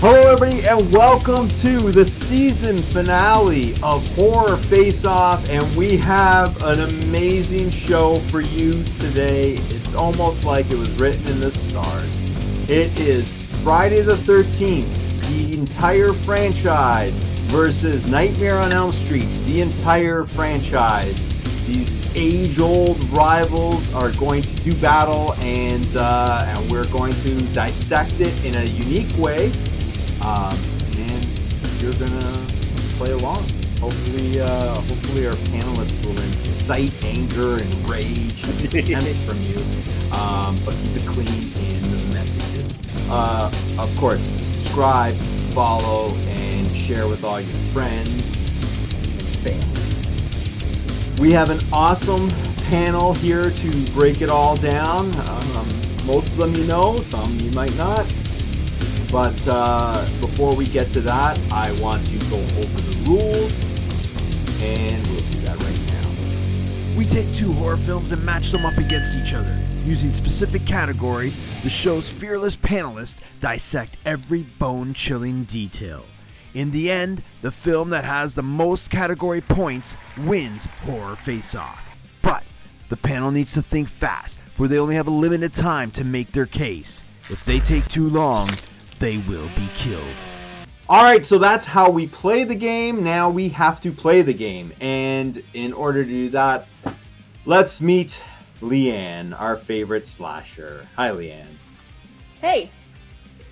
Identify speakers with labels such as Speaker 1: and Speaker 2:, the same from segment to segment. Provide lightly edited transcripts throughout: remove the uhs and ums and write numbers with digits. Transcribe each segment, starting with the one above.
Speaker 1: Hello everybody and welcome to the season finale of Horror Face Off, and we have an amazing show for you today. It's almost like it was written in the stars. It is Friday the 13th, the entire franchise, versus Nightmare on Elm Street, the entire franchise. These age-old rivals are going to do battle, and we're going to dissect it in a unique way. And you're gonna play along. Hopefully our panelists will incite anger and rage and contempt from you. But keep it clean in the messages. Of course, subscribe, follow, and share with all your friends and family. We have an awesome panel here to break it all down. Most of them you know, some you might not. But before we get to that, I want to go over the rules, and we'll do that right now.
Speaker 2: We take two horror films and match them up against each other. Using specific categories, the show's fearless panelists dissect every bone-chilling detail. In the end, the film that has the most category points wins Horror Face-Off. But the panel needs to think fast, for they only have a limited time to make their case. If they take too long, they will be killed.
Speaker 1: Alright, so that's how we play the game. Now we have to play the game. And in order to do that, let's meet Leighanne, our favorite slasher. Hi, Leighanne.
Speaker 3: Hey.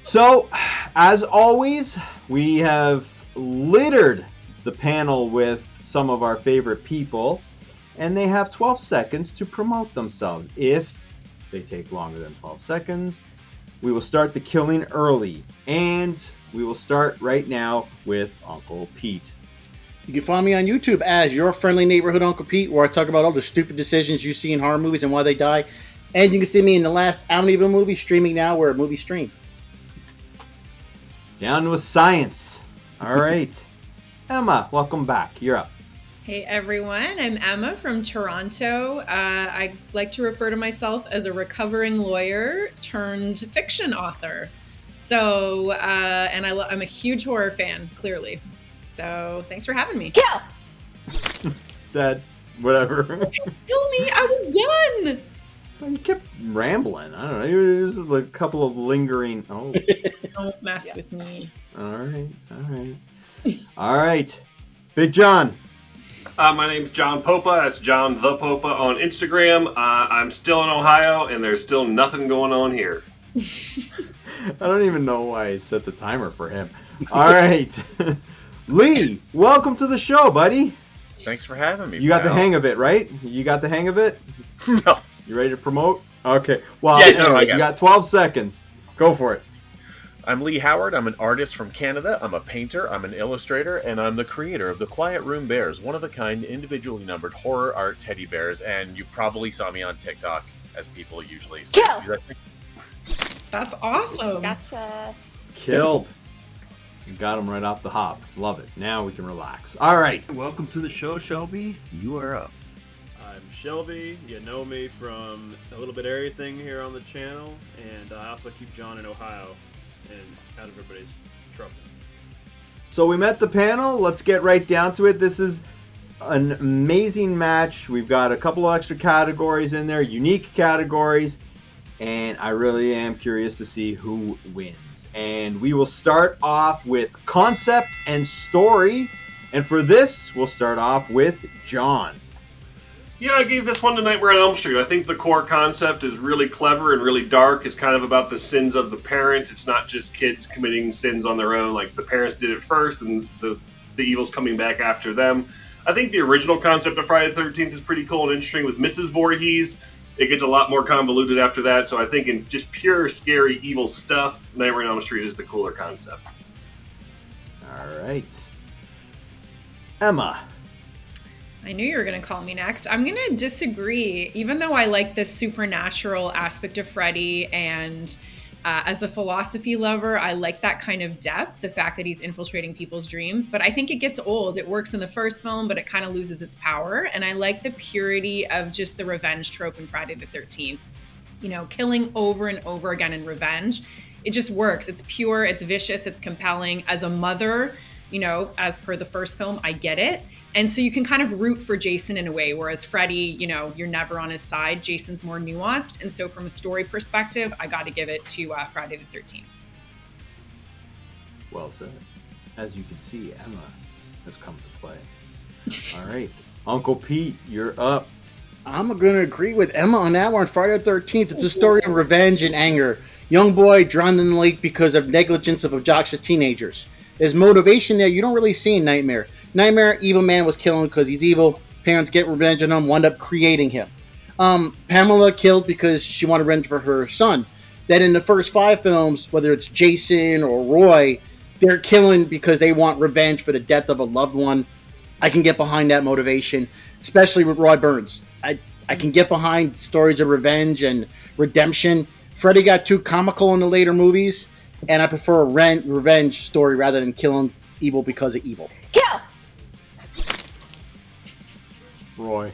Speaker 1: So, as always, we have littered the panel with some of our favorite people, and they have 12 seconds to promote themselves. If they take longer than 12 seconds, we will start the killing early, and we will start right now with Uncle Pete.
Speaker 4: You can find me on YouTube as Your Friendly Neighborhood Uncle Pete, where I talk about all the stupid decisions you see in horror movies and why they die. And you can see me in the last Amityville movie streaming now, where a movie stream.
Speaker 1: Down with science. All right. Emma, welcome back. You're up.
Speaker 3: Hey everyone, I'm Emma from Toronto. I like to refer to myself as a recovering lawyer turned fiction author. So, and I'm a huge horror fan, clearly. So, thanks for having me. Yeah.
Speaker 1: That, whatever.
Speaker 3: Kill me! I was done.
Speaker 1: You kept rambling. I don't know. It was a couple of lingering. Oh.
Speaker 3: Don't mess with me.
Speaker 1: All right. Big John.
Speaker 5: My name's John Popa. That's John the Popa on Instagram. I'm still in Ohio, and there's still nothing going on here.
Speaker 1: I don't even know why I set the timer for him. All right. Lee, welcome to the show, buddy.
Speaker 6: Thanks for having me.
Speaker 1: You got the hang of it, right? You got the hang of it?
Speaker 6: No.
Speaker 1: You ready to promote? Okay. Well,
Speaker 6: yeah,
Speaker 1: anyway, you got 12 seconds. Go for it.
Speaker 6: I'm Lee Howard. I'm an artist from Canada. I'm a painter. I'm an illustrator. And I'm the creator of the Quiet Room Bears, one-of-a-kind, individually numbered horror art teddy bears. And you probably saw me on TikTok, as people usually say.
Speaker 3: Yeah. That's awesome.
Speaker 7: Gotcha.
Speaker 1: Killed. You got him right off the hop. Love it. Now we can relax. All right.
Speaker 2: Welcome to the show, Shelby. You are up.
Speaker 8: I'm Shelby. You know me from a little bit of everything here on the channel. And I also keep John in Ohio and out of everybody's trouble.
Speaker 1: So we met the panel. Let's get right down to it. This is an amazing match. We've got a couple of extra categories in there, unique categories, and I really am curious to see who wins. And we will start off with concept and story. And for this, we'll start off with John.
Speaker 5: Yeah, I gave this one to Nightmare on Elm Street. I think the core concept is really clever and really dark. It's kind of about the sins of the parents. It's not just kids committing sins on their own. Like, the parents did it first, and the evil's coming back after them. I think the original concept of Friday the 13th is pretty cool and interesting with Mrs. Voorhees. It gets a lot more convoluted after that. So I think in just pure, scary, evil stuff, Nightmare on Elm Street is the cooler concept.
Speaker 1: All right. Emma.
Speaker 3: I knew you were going to call me next. I'm going to disagree. Even though I like the supernatural aspect of Freddy, and as a philosophy lover, I like that kind of depth, the fact that he's infiltrating people's dreams. But I think it gets old. It works in the first film, but it kind of loses its power. And I like the purity of just the revenge trope in Friday the 13th. You know, killing over and over again in revenge. it just works. It's pure, it's vicious, it's compelling. As a mother, you know, as per the first film, I get it. And so you can kind of root for Jason in a way, whereas Freddy, you know, you're never on his side. Jason's more nuanced. And so from a story perspective, I got to give it to Friday the 13th.
Speaker 1: Well said. As you can see, Emma has come to play. All right. Uncle Pete, you're up.
Speaker 4: I'm going to agree with Emma on that one. Friday the 13th, it's a story of revenge and anger. Young boy drowned in the lake because of negligence of obnoxious teenagers. There's motivation there you don't really see in Nightmare. Nightmare, evil man was killing because he's evil. Parents get revenge on him, wound up creating him. Pamela killed because she wanted revenge for her son. Then in the first 5 films, whether it's Jason or Roy, they're killing because they want revenge for the death of a loved one. I can get behind that motivation, especially with Roy Burns. I can get behind stories of revenge and redemption. Freddy got too comical in the later movies, and I prefer a revenge story rather than killing evil because of evil.
Speaker 7: Kill!
Speaker 1: Roy.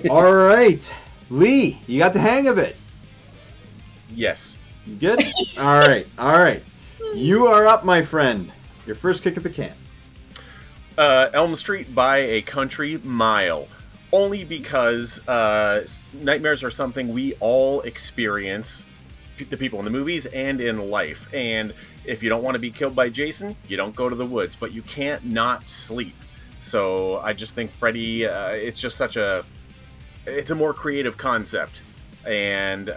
Speaker 1: All right. Lee, you got the hang of it.
Speaker 6: Yes.
Speaker 1: You good? All right. All right. You are up, my friend. Your first kick at the can.
Speaker 6: Elm Street by a country mile. Only because nightmares are something we all experience, the people in the movies and in life. And if you don't want to be killed by Jason, you don't go to the woods. But you can't not sleep. So I just think Freddy, it's just such a... It's a more creative concept. And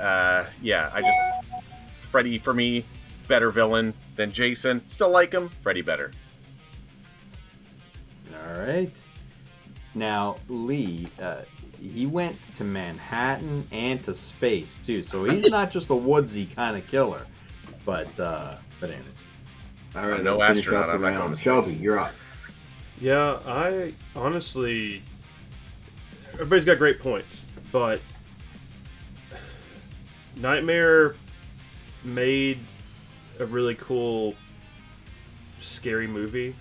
Speaker 6: Freddy, for me, better villain than Jason. Still like him, Freddy better.
Speaker 1: All right. Now, Lee, he went to Manhattan and to space, too. So he's not just a woodsy kind of killer. But anyway. All right,
Speaker 6: no
Speaker 1: let's finish
Speaker 6: astronaut,
Speaker 1: up
Speaker 6: I'm
Speaker 1: the
Speaker 6: not going
Speaker 1: round.
Speaker 6: to
Speaker 1: Shelby,
Speaker 6: space.
Speaker 1: you're up.
Speaker 8: Yeah, I honestly... Everybody's got great points, but... Nightmare made a really cool, scary movie,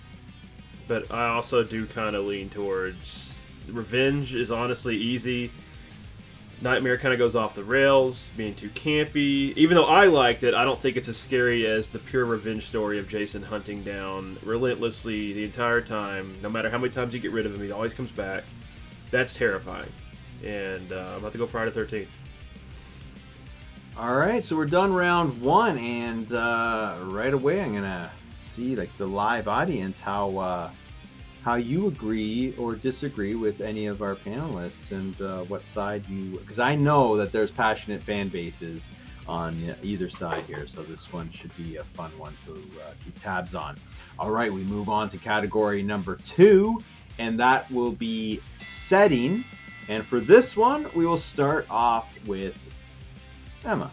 Speaker 8: but I also do kind of lean towards revenge is honestly easy. Nightmare kind of goes off the rails, being too campy. Even though I liked it, I don't think it's as scary as the pure revenge story of Jason hunting down relentlessly the entire time. No matter how many times you get rid of him, he always comes back. That's terrifying. And I'm about to go Friday the 13th.
Speaker 1: All right, so we're done round 1, and right away I'm gonna see, like, the live audience how you agree or disagree with any of our panelists, and what side you, because I know that there's passionate fan bases on either side here, so this one should be a fun one to keep tabs on. All right, we move on to category number 2, and that will be setting. And for this one, we will start off with Emma.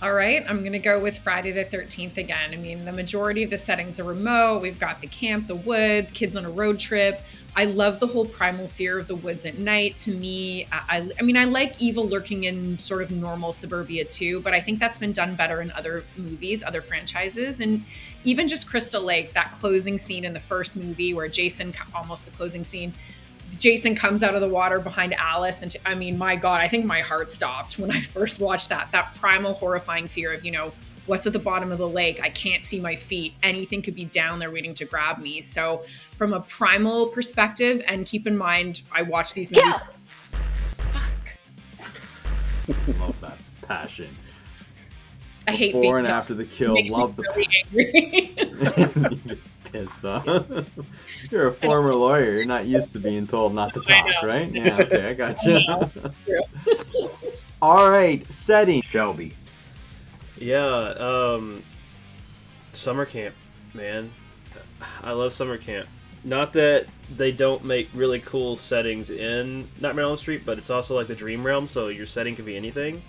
Speaker 3: All right, I'm going to go with Friday the 13th again. I mean, the majority of the settings are remote. We've got the camp, the woods, kids on a road trip. I love the whole primal fear of the woods at night. To me, I mean, I like evil lurking in sort of normal suburbia too, but I think that's been done better in other movies, other franchises. And even just Crystal Lake, that closing scene in the first movie where Jason, almost the closing scene, Jason comes out of the water behind Alice, and I mean, my God, I think my heart stopped when I first watched that primal, horrifying fear of, you know, what's at the bottom of the lake? I can't see my feet. Anything could be down there waiting to grab me. So from a primal perspective, and keep in mind, I watch these movies. Fuck.
Speaker 1: Love that passion.
Speaker 3: I hate
Speaker 1: Before
Speaker 3: being
Speaker 1: and after the kill,
Speaker 3: makes
Speaker 1: love
Speaker 3: me
Speaker 1: the
Speaker 3: really angry.
Speaker 1: pissed off. You're a former lawyer. You're not used to being told not to talk, right? Yeah, okay, I got you. All right, setting. Shelby.
Speaker 8: Yeah, summer camp, man. I love summer camp. Not that they don't make really cool settings in Nightmare on Elm Street, but it's also like the dream realm, so your setting can be anything.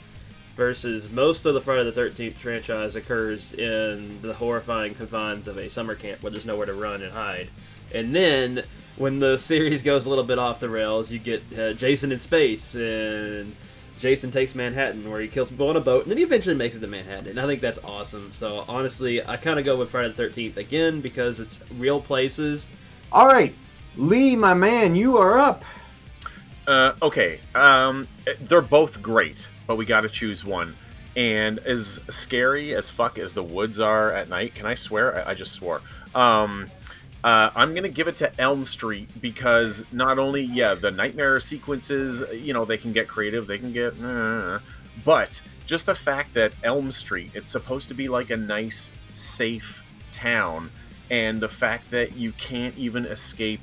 Speaker 8: Versus most of the Friday the 13th franchise occurs in the horrifying confines of a summer camp where there's nowhere to run and hide. And then, when the series goes a little bit off the rails, you get Jason in space, and Jason takes Manhattan, where he kills people on a boat, and then he eventually makes it to Manhattan. And I think that's awesome. So, honestly, I kind of go with Friday the 13th again, because it's real places.
Speaker 1: All right, Lee, my man, you are up.
Speaker 6: Okay. They're both great, but we got to choose one. And as scary as fuck as the woods are at night, can I swear? I just swore. I'm going to give it to Elm Street because not only, the nightmare sequences, they can get creative, they can get... but just the fact that Elm Street, it's supposed to be like a nice, safe town, and the fact that you can't even escape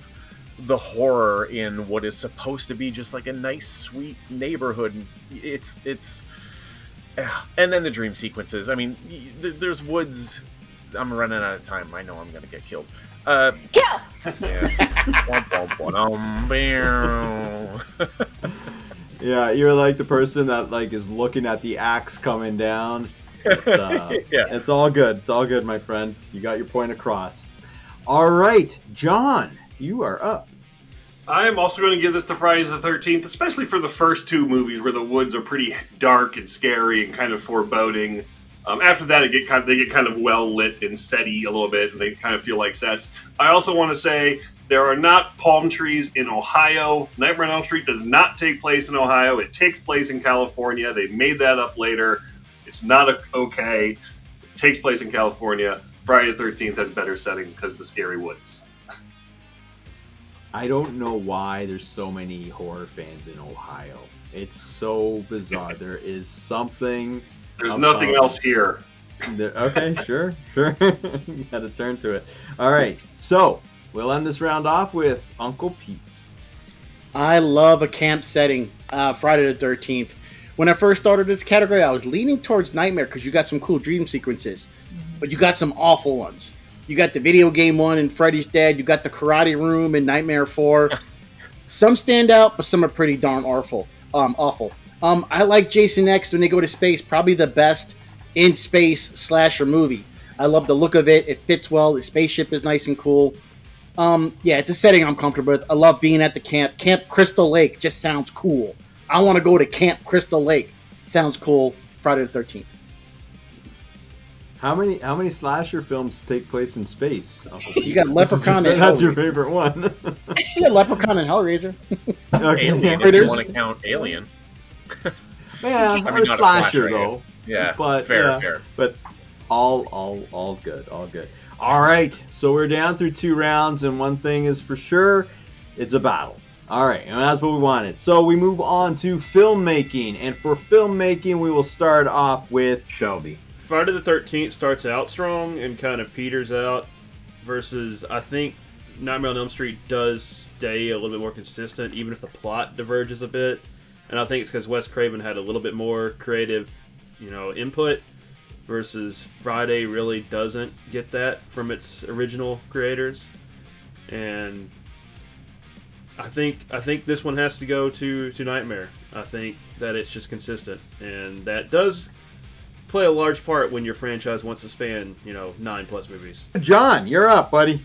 Speaker 6: the horror in what is supposed to be just like a nice, sweet neighborhood. It's and then the dream sequences. I mean, there's woods. I'm running out of time. I know I'm going to get killed.
Speaker 7: Kill!
Speaker 1: Yeah, you're like the person that like is looking at the axe coming down. It's all good. It's all good, my friend. You got your point across. All right, John, you are up.
Speaker 5: I am also going to give this to Friday the 13th, especially for the first two movies where the woods are pretty dark and scary and kind of foreboding. After that, they get kind of well lit and setty a little bit, and they kind of feel like sets. I also want to say there are not palm trees in Ohio. Nightmare on Elm Street does not take place in Ohio. It takes place in California. They made that up later. It's not okay. It takes place in California. Friday the 13th has better settings because of the scary woods.
Speaker 1: I don't know why there's so many horror fans in Ohio. It's so bizarre. There is something.
Speaker 5: There's nothing else here.
Speaker 1: Okay, sure. You had to turn to it. All right, so we'll end this round off with Uncle Pete.
Speaker 4: I love a camp setting, Friday the 13th. When I first started this category, I was leaning towards Nightmare because you got some cool dream sequences, but you got some awful ones. You got the video game one in Freddy's Dead. You got the karate room in Nightmare 4. Some stand out, but some are pretty darn awful. I like Jason X when they go to space. Probably the best in-space slasher movie. I love the look of it. It fits well. The spaceship is nice and cool. It's a setting I'm comfortable with. I love being at the camp. Camp Crystal Lake just sounds cool. I want to go to Camp Crystal Lake. Sounds cool. Friday the 13th.
Speaker 1: How many slasher films take place in space?
Speaker 4: You got Leprechaun and
Speaker 1: That's your favorite one.
Speaker 4: You got Leprechaun and Hellraiser.
Speaker 1: Okay.
Speaker 6: Alien, if you want to count Alien.
Speaker 1: Yeah,
Speaker 6: I mean, not a
Speaker 1: slasher
Speaker 6: I
Speaker 1: though.
Speaker 6: guess. Yeah,
Speaker 1: but
Speaker 6: fair.
Speaker 1: But all good. All right, so we're down through 2 rounds, and one thing is for sure, it's a battle. All right, and that's what we wanted. So we move on to filmmaking, and for filmmaking, we will start off with Shelby.
Speaker 8: Friday the 13th starts out strong and kind of peters out versus, I think, Nightmare on Elm Street does stay a little bit more consistent, even if the plot diverges a bit. And I think it's because Wes Craven had a little bit more creative, input versus Friday really doesn't get that from its original creators. And I think this one has to go to Nightmare. I think that it's just consistent, and that does play a large part when your franchise wants to span 9+ movies.
Speaker 1: John, you're up, buddy.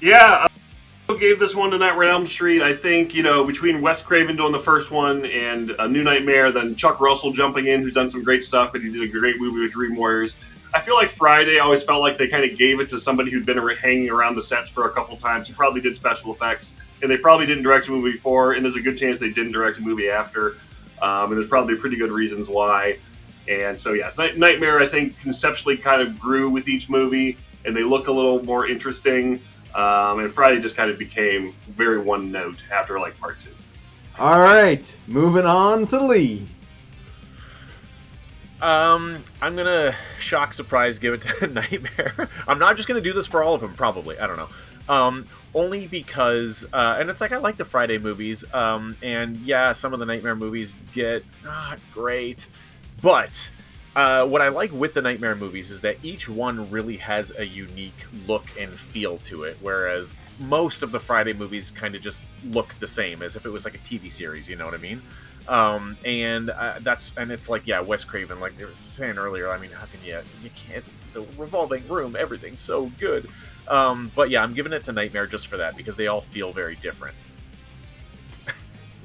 Speaker 5: Yeah, I gave this one to Nightmare on Elm Street. I think, between Wes Craven doing the first one and A New Nightmare, then Chuck Russell jumping in, who's done some great stuff, and he did a great movie with Dream Warriors. I feel like Friday, I always felt like they kind of gave it to somebody who'd been hanging around the sets for a couple times. He probably did special effects, and they probably didn't direct a movie before, and there's a good chance they didn't direct a movie after. And there's probably pretty good reasons why. And so, yes, Nightmare, I think, conceptually kind of grew with each movie, and they look a little more interesting. And Friday just kind of became very one note after, part 2.
Speaker 1: All right, moving on to Lee.
Speaker 6: I'm going to shock surprise give it to Nightmare. I'm not just going to do this for all of them, probably. I don't know. Only because, and it's I like the Friday movies, and yeah, some of the Nightmare movies get not great. But what I like with the Nightmare movies is that each one really has a unique look and feel to it, whereas most of the Friday movies kind of just look the same, as if it was like a TV series, you know what I mean? And it's Wes Craven, like they were saying earlier, I mean, how can you can't, the revolving room, everything's so good. But yeah, I'm giving it to Nightmare just for that, because they all feel very different.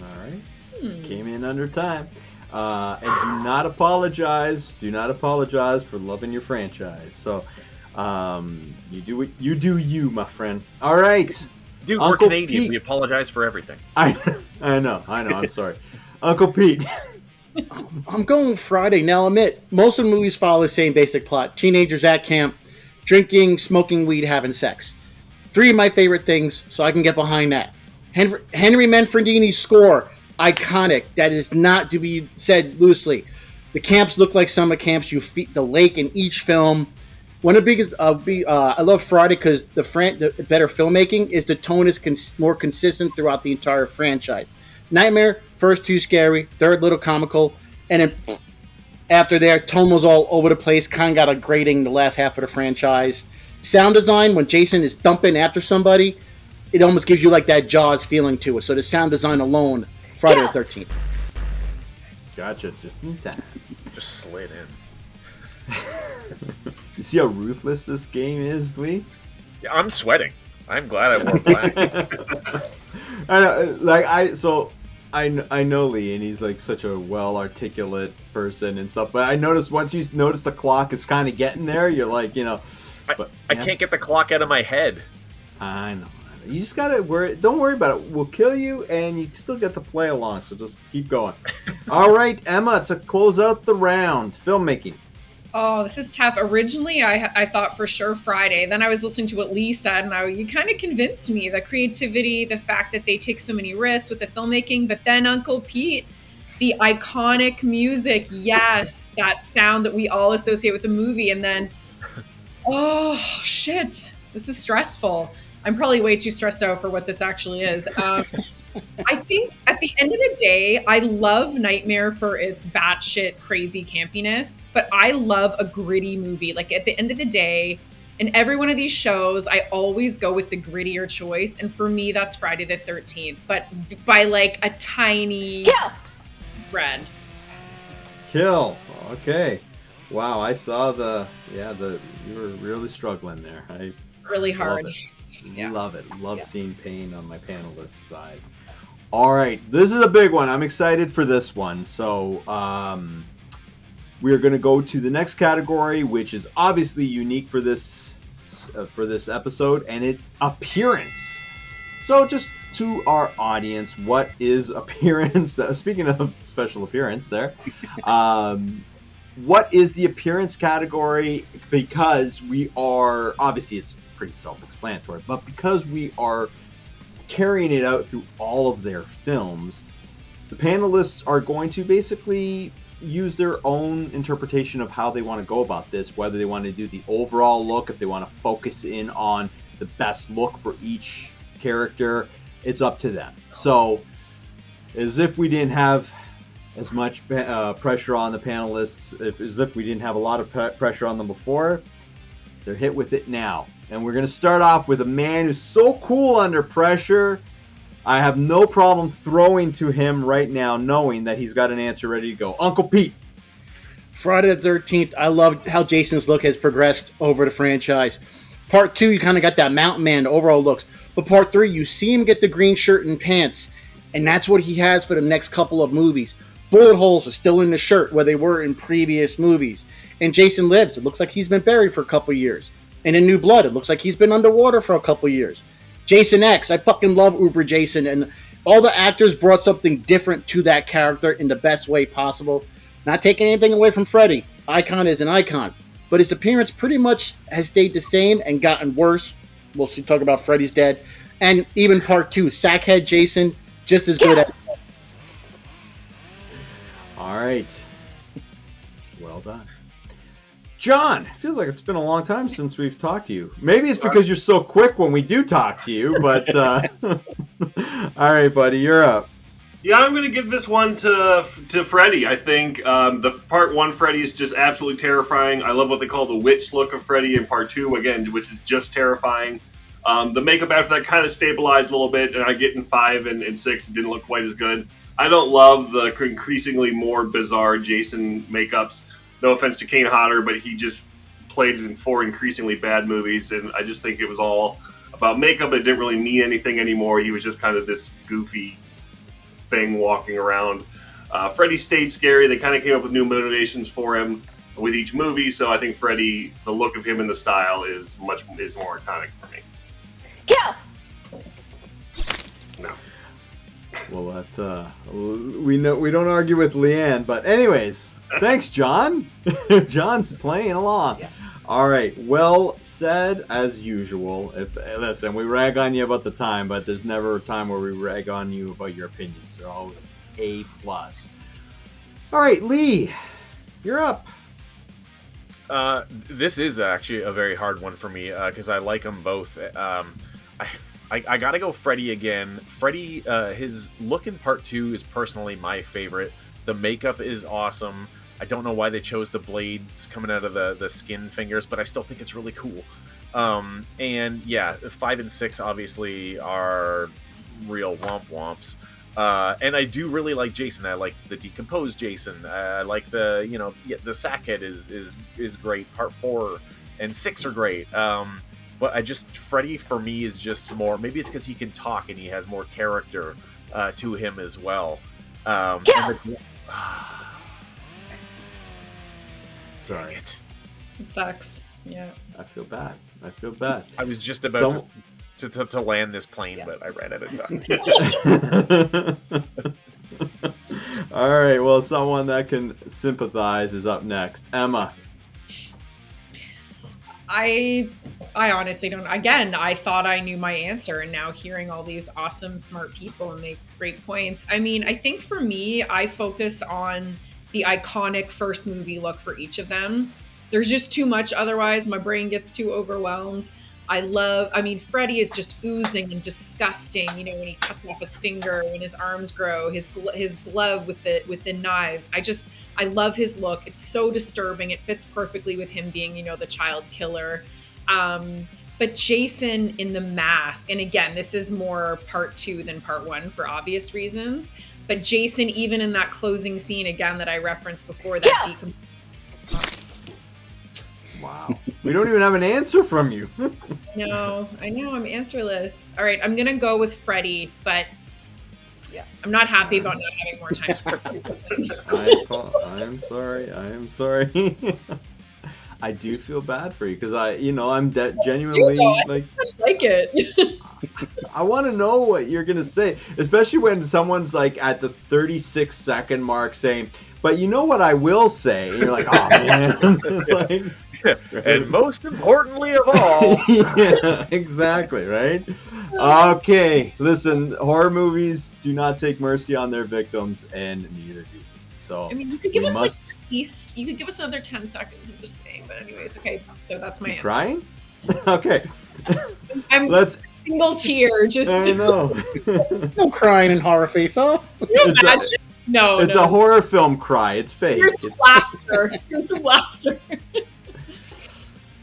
Speaker 1: All right. Came in under time. And do not apologize for loving your franchise. So, you do you, my friend. All right.
Speaker 6: Dude,
Speaker 1: Uncle
Speaker 6: we're Canadian.
Speaker 1: Pete.
Speaker 6: We apologize for everything.
Speaker 1: I know. I'm sorry. Uncle Pete.
Speaker 4: I'm going Friday. Now, I'll admit, most of the movies follow the same basic plot. Teenagers at camp, drinking, smoking weed, having sex. 3 of my favorite things, so I can get behind that. Henry Manfredini's score, iconic. That is not to be said loosely. The camps look like summer camps. You feed the lake in each film. One of the biggest, I love Friday because the better filmmaking is the tone is more consistent throughout the entire franchise. Nightmare, first 2 scary, third little comical, and then after there, tone was all over the place. Kind of got a grading the last half of the franchise. Sound design, when Jason is dumping after somebody, it almost gives you like that Jaws feeling to it. So the sound design alone, Friday the 13th.
Speaker 1: Gotcha, just in time.
Speaker 6: Just slid in.
Speaker 1: You see how ruthless this game is, Lee?
Speaker 6: Yeah, I'm sweating. I'm glad I wore black.
Speaker 1: I know Lee, and he's like such a well-articulate person and stuff. But I noticed once you notice the clock is kind of getting there, you're like,
Speaker 6: I can't get the clock out of my head.
Speaker 1: I know. You just gotta worry. Don't worry about it. We'll kill you, and you still get to play along. So just keep going. All right, Emma, to close out the round, filmmaking.
Speaker 3: Oh, this is tough. Originally, I thought for sure Friday. Then I was listening to what Lee said, and you kind of convinced me. The creativity, the fact that they take so many risks with the filmmaking. But then Uncle Pete, the iconic music. Yes, that sound that we all associate with the movie. And then, oh, shit. This is stressful. I'm probably way too stressed out for what this actually is. I think at the end of the day, I love Nightmare for its batshit crazy campiness, but I love a gritty movie. Like at the end of the day, in every one of these shows, I always go with the grittier choice. And for me, that's Friday the 13th, but by like a tiny thread.
Speaker 1: Kill. Okay. Wow, I saw you were really struggling there.
Speaker 3: Really hard.
Speaker 1: Love it. Love seeing pain on my panelist side. All right, this is a big one. I'm excited for this one. So we're going to go to the next category, which is obviously unique for this episode, and it's appearance. So just to our audience, what is appearance? Speaking of special appearance there, what is the appearance category? Because we are, obviously it's pretty self-explanatory, but because we are carrying it out through all of their films, the panelists are going to basically use their own interpretation of how they want to go about this, whether they want to do the overall look, if they want to focus in on the best look for each character, it's up to them. So, as if we didn't have as much pressure on the panelists, as if we didn't have a lot of pressure on them before, they're hit with it now. And we're going to start off with a man who's so cool under pressure. I have no problem throwing to him right now, knowing that he's got an answer ready to go. Uncle Pete.
Speaker 4: Friday the 13th, I loved how Jason's look has progressed over the franchise. Part 2, you kind of got that mountain man overall looks. But Part 3, you see him get the green shirt and pants. And that's what he has for the next couple of movies. Bullet holes are still in the shirt where they were in previous movies. And Jason lives. It looks like he's been buried for a couple years. And in New Blood, it looks like he's been underwater for a couple years. Jason X, I fucking love Uber Jason. And all the actors brought something different to that character in the best way possible. Not taking anything away from Freddy. Icon is an icon. But his appearance pretty much has stayed the same and gotten worse. We'll see, talk about Freddy's Dead. And even Part 2, Sackhead Jason, just as good as...
Speaker 1: All right. Well done. John, it feels like it's been a long time since we've talked to you. Maybe it's because you're so quick when we do talk to you, but all right, buddy, you're up.
Speaker 5: Yeah, I'm going to give this one to Freddy. I think the Part 1 Freddy is just absolutely terrifying. I love what they call the witch look of Freddy in Part 2, again, which is just terrifying. The makeup after that kind of stabilized a little bit, and I get in 5 and 6, it didn't look quite as good. I don't love the increasingly more bizarre Jason makeups. No offense to Kane Hodder, but he just played in 4 increasingly bad movies, and I just think it was all about makeup. It didn't really mean anything anymore. He was just kind of this goofy thing walking around. Freddy stayed scary. They kind of came up with new motivations for him with each movie, so I think Freddy, the look of him and the style is more iconic for me.
Speaker 7: Yeah.
Speaker 5: No.
Speaker 1: Well, that we don't argue with Leighanne, but anyways, thanks, John. John's playing along.
Speaker 4: Yeah.
Speaker 1: All right, well said as usual. Listen, we rag on you about the time, but there's never a time where we rag on you about your opinions. They're always A+. All right, Lee, you're up.
Speaker 6: This is actually a very hard one for me because I like them both. I gotta go Freddy again. Freddy, his look in part 2 is personally my favorite. The makeup is awesome. I don't know why they chose the blades coming out of the skin fingers, but I still think it's really cool. And yeah, 5 and 6 obviously are real womp-womps. And I do really like Jason. I like the decomposed Jason. I like the Sackhead is great. Part 4 and 6 are great. But Freddy for me is just more. Maybe it's because he can talk and he has more character to him as well. Dang it!
Speaker 3: It sucks. Yeah.
Speaker 1: I feel bad.
Speaker 6: I was just about to land this plane, but I ran out of time.
Speaker 1: All right. Well, someone that can sympathize is up next. Emma.
Speaker 3: I honestly don't. Again, I thought I knew my answer, and now hearing all these awesome, smart people make great points. I mean, I think for me, I focus on the iconic first movie look for each of them. There's just too much. Otherwise, my brain gets too overwhelmed. Freddy is just oozing and disgusting. You know, when he cuts off his finger, when his arms grow, his glove with the knives. I love his look. It's so disturbing. It fits perfectly with him being, the child killer. But Jason in the mask, and again, this is more part 2 than part 1 for obvious reasons. But Jason, even in that closing scene again that I referenced before,
Speaker 1: Wow. We don't even have an answer from you.
Speaker 3: No, I know, I'm answerless. All right, I'm gonna go with Freddy, but yeah, I'm not happy about not having more time.
Speaker 1: I am sorry. I do feel bad for you because I'm genuinely like
Speaker 3: it.
Speaker 1: I want to know what you're gonna say, especially when someone's like at the 36-second mark saying, "But you know what I will say?" And you're like, "Oh man!" It's like,
Speaker 6: and most importantly of all,
Speaker 1: yeah, exactly, right? Okay, listen, horror movies do not take mercy on their victims, and neither do we. So
Speaker 3: I mean, you could give us at least you could give us another 10 seconds of just saying. But anyways, okay, so that's my answer.
Speaker 1: Crying? Okay.
Speaker 3: Let's single tear. Just
Speaker 1: I know.
Speaker 4: No crying in horror face off.
Speaker 3: Can you imagine?
Speaker 1: It's a horror film cry. It's fake.
Speaker 3: Here's some laughter. Here's some laughter.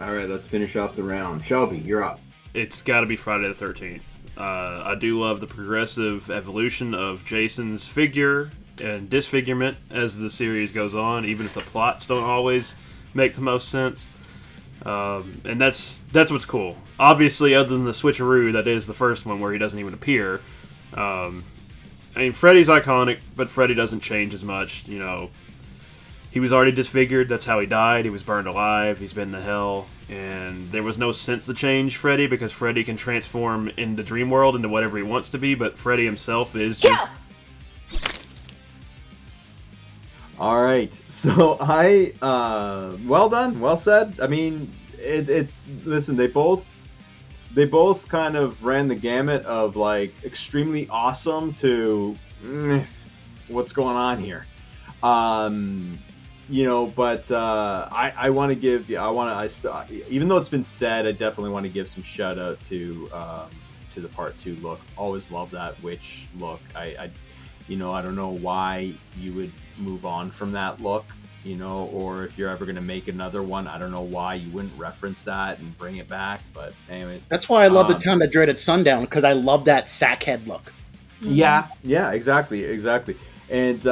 Speaker 1: All right, let's finish off the round. Shelby, you're up.
Speaker 8: It's got to be Friday the 13th. I do love the progressive evolution of Jason's figure and disfigurement as the series goes on, even if the plots don't always make the most sense. And that's what's cool. Obviously, other than the switcheroo that is the first one where he doesn't even appear. Freddy's iconic, but Freddy doesn't change as much. He was already disfigured. That's how he died. He was burned alive. He's been to hell. And there was no sense to change Freddy because Freddy can transform in the dream world into whatever he wants to be, but Freddy himself is just...
Speaker 1: All right. So well done. Well said. I mean, listen, they both kind of ran the gamut of like extremely awesome to what's going on here. But I want to give even though it's been said, I definitely want to give some shout out to the part 2 look. Always love that witch look. I don't know why you would move on from that look, or if you're ever going to make another one, I don't know why you wouldn't reference that and bring it back. But anyways,
Speaker 4: that's why I love the Town That Dreaded Sundown, because I love that sackhead look.
Speaker 1: Yeah, exactly. And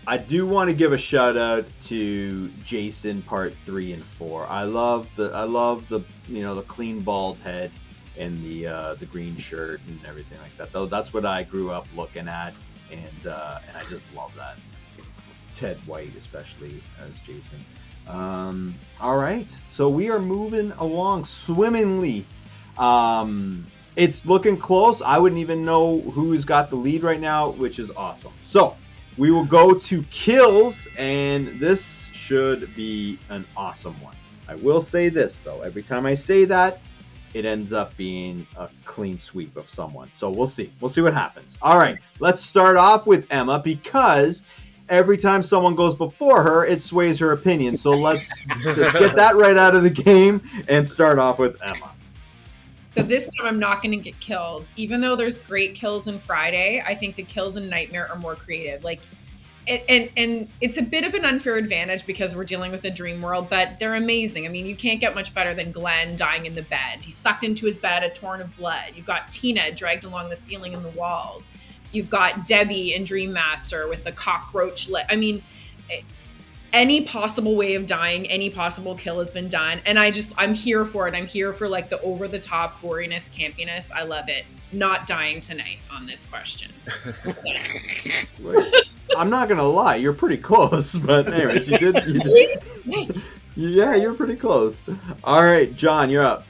Speaker 1: I do want to give a shout out to Jason part 3 and 4. I love the the clean bald head and the green shirt and everything like that. Though that's what I grew up looking at, and I just love that. Ted White especially as Jason. All right, so we are moving along swimmingly. It's looking close. I wouldn't even know who's got the lead right now, which is awesome. So we will go to kills, and this should be an awesome one. I will say this, though. Every time I say that, it ends up being a clean sweep of someone. So we'll see. We'll see what happens. All right, let's start off with Emma, because every time someone goes before her, it sways her opinion. So let's get that right out of the game and start off with Emma.
Speaker 3: So this time I'm not going to get killed. Even though there's great kills in Friday, I think the kills in Nightmare are more creative. Like, and it's a bit of an unfair advantage because we're dealing with a dream world, but they're amazing. I mean, you can't get much better than Glenn dying in the bed. He's sucked into his bed, a torrent of blood. You've got Tina dragged along the ceiling and the walls. You've got Debbie in Dream Master with the cockroach lit. I mean, any possible way of dying, any possible kill has been done. And I'm here for it. I'm here for like the over-the-top goriness, campiness. I love it. Not dying tonight on this question.
Speaker 1: Wait, I'm not going to lie. You're pretty close. But anyways, you did.
Speaker 3: Thanks.
Speaker 1: Yeah, you're pretty close. All right, John, you're up.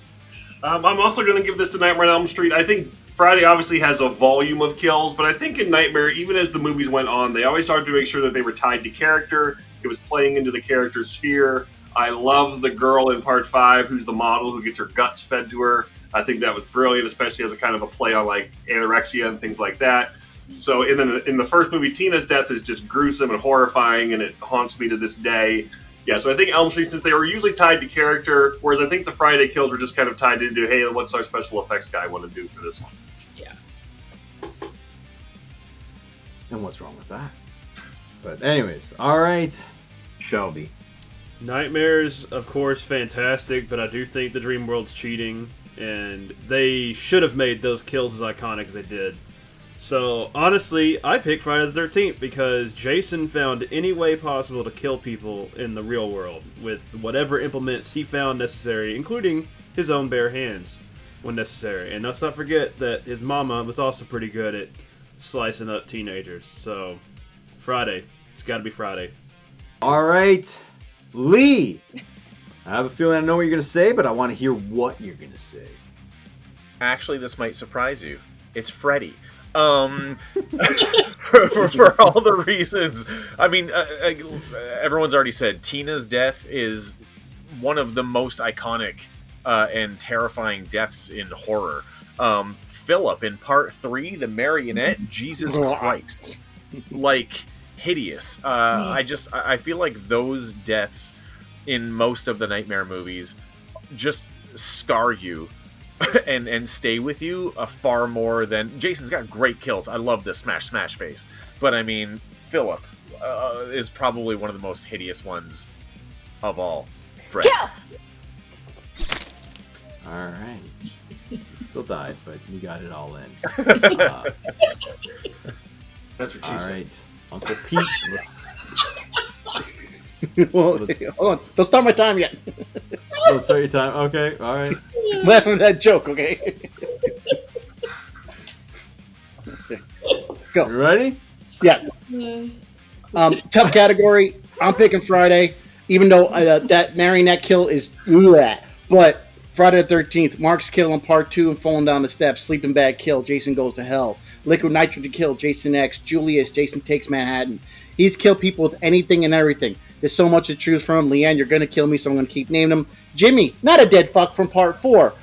Speaker 5: I'm also going to give this to Nightmare on Elm Street. I think Friday obviously has a volume of kills, but I think in Nightmare, even as the movies went on, they always started to make sure that they were tied to character. It was playing into the character's fear. I love the girl in Part 5 who's the model who gets her guts fed to her. I think that was brilliant, especially as a kind of a play on like anorexia and things like that. So in the first movie, Tina's death is just gruesome and horrifying, and it haunts me to this day. Yeah, so I think Elm Street, since they were usually tied to character, whereas I think the Friday kills were just kind of tied into, hey, what's our special effects guy want to do for this one?
Speaker 3: Yeah.
Speaker 1: And what's wrong with that? But anyways, all right, Shelby.
Speaker 8: Nightmares, of course, fantastic, but I do think the Dream World's cheating, and they should have made those kills as iconic as they did. So, honestly, I picked Friday the 13th because Jason found any way possible to kill people in the real world with whatever implements he found necessary, including his own bare hands when necessary. And let's not forget that his mama was also pretty good at slicing up teenagers. So, Friday. It's got to be Friday.
Speaker 1: All right, Lee. I have a feeling I know what you're going to say, but I want to hear what you're going to say.
Speaker 6: Actually, this might surprise you. It's Freddy. For all the reasons. I mean, everyone's already said Tina's death is one of the most iconic and terrifying deaths in horror. Philip in Part 3, the marionette, Jesus Christ. Like, hideous. I feel like those deaths in most of the Nightmare movies just scar you and stay with you far more than... Jason's got great kills. I love the smash face. But I mean, Philip is probably one of the most hideous ones of all. Fred.
Speaker 7: Yeah.
Speaker 1: All right. Still died, but you got it all in.
Speaker 5: That's what she
Speaker 1: All
Speaker 5: said.
Speaker 1: right, Uncle Pete.
Speaker 4: Well, hold on. Don't start my time yet.
Speaker 1: Let's start your time. Okay, all right.
Speaker 4: Laughing at that joke, okay? Okay. Go.
Speaker 1: You ready?
Speaker 4: Yeah. Tough category. I'm picking Friday, even though that marionette kill is bleh. But Friday the 13th, Mark's kill in Part 2 and falling down the steps, sleeping bag kill, Jason goes to hell. Liquid nitrogen kill, Jason X. Julius, Jason takes Manhattan. He's killed people with anything and everything. There's so much to choose from. Leighanne, you're going to kill me, so I'm going to keep naming them. Jimmy, not a dead fuck from Part 4.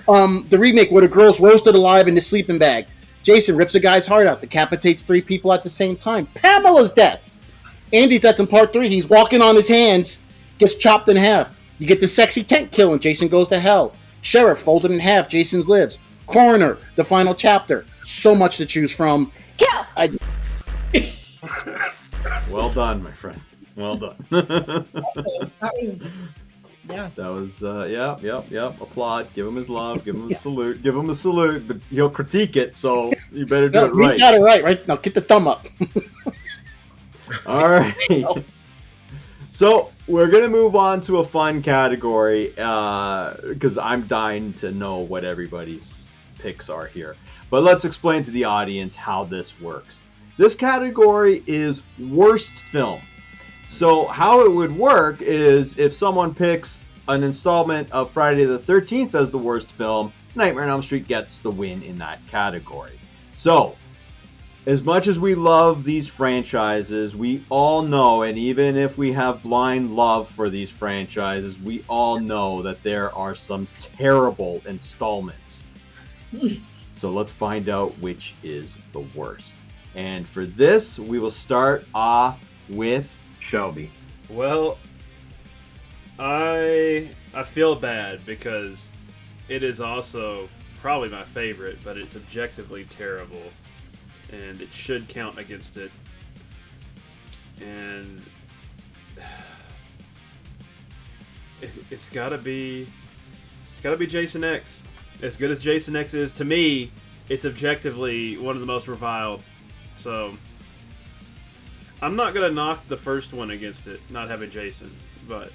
Speaker 4: The remake where the girl's roasted alive in the sleeping bag. Jason rips a guy's heart out, decapitates 3 people at the same time. Pamela's death. Andy's death in Part 3. He's walking on his hands, gets chopped in half. You get the sexy tent kill and Jason goes to hell. Sheriff folded in half, Jason's lives. Coroner, the final chapter. So much to choose from.
Speaker 7: Yeah.
Speaker 1: Well done, my friend. Well done.
Speaker 3: That was, yeah.
Speaker 1: That was, yep. Applaud. Give him his love. Give him a salute. Give him a salute, but he'll critique it, so you better do it right.
Speaker 4: You got it right? Now get the thumb up.
Speaker 1: All right. So we're going to move on to a fun category because I'm dying to know what everybody's picks are here. But let's explain to the audience how this works. This category is worst film. So how it would work is if someone picks an installment of Friday the 13th as the worst film, Nightmare on Elm Street gets the win in that category. So, as much as we love these franchises, we all know, and even if we have blind love for these franchises, we all know that there are some terrible installments. So let's find out which is the worst. And for this, we will start off with Shelby.
Speaker 8: Well, I feel bad because it is also probably my favorite, but it's objectively terrible, and it should count against it. And it's gotta be Jason X. As good as Jason X is to me, it's objectively one of the most reviled. So I'm not gonna knock the first one against it, not having Jason, but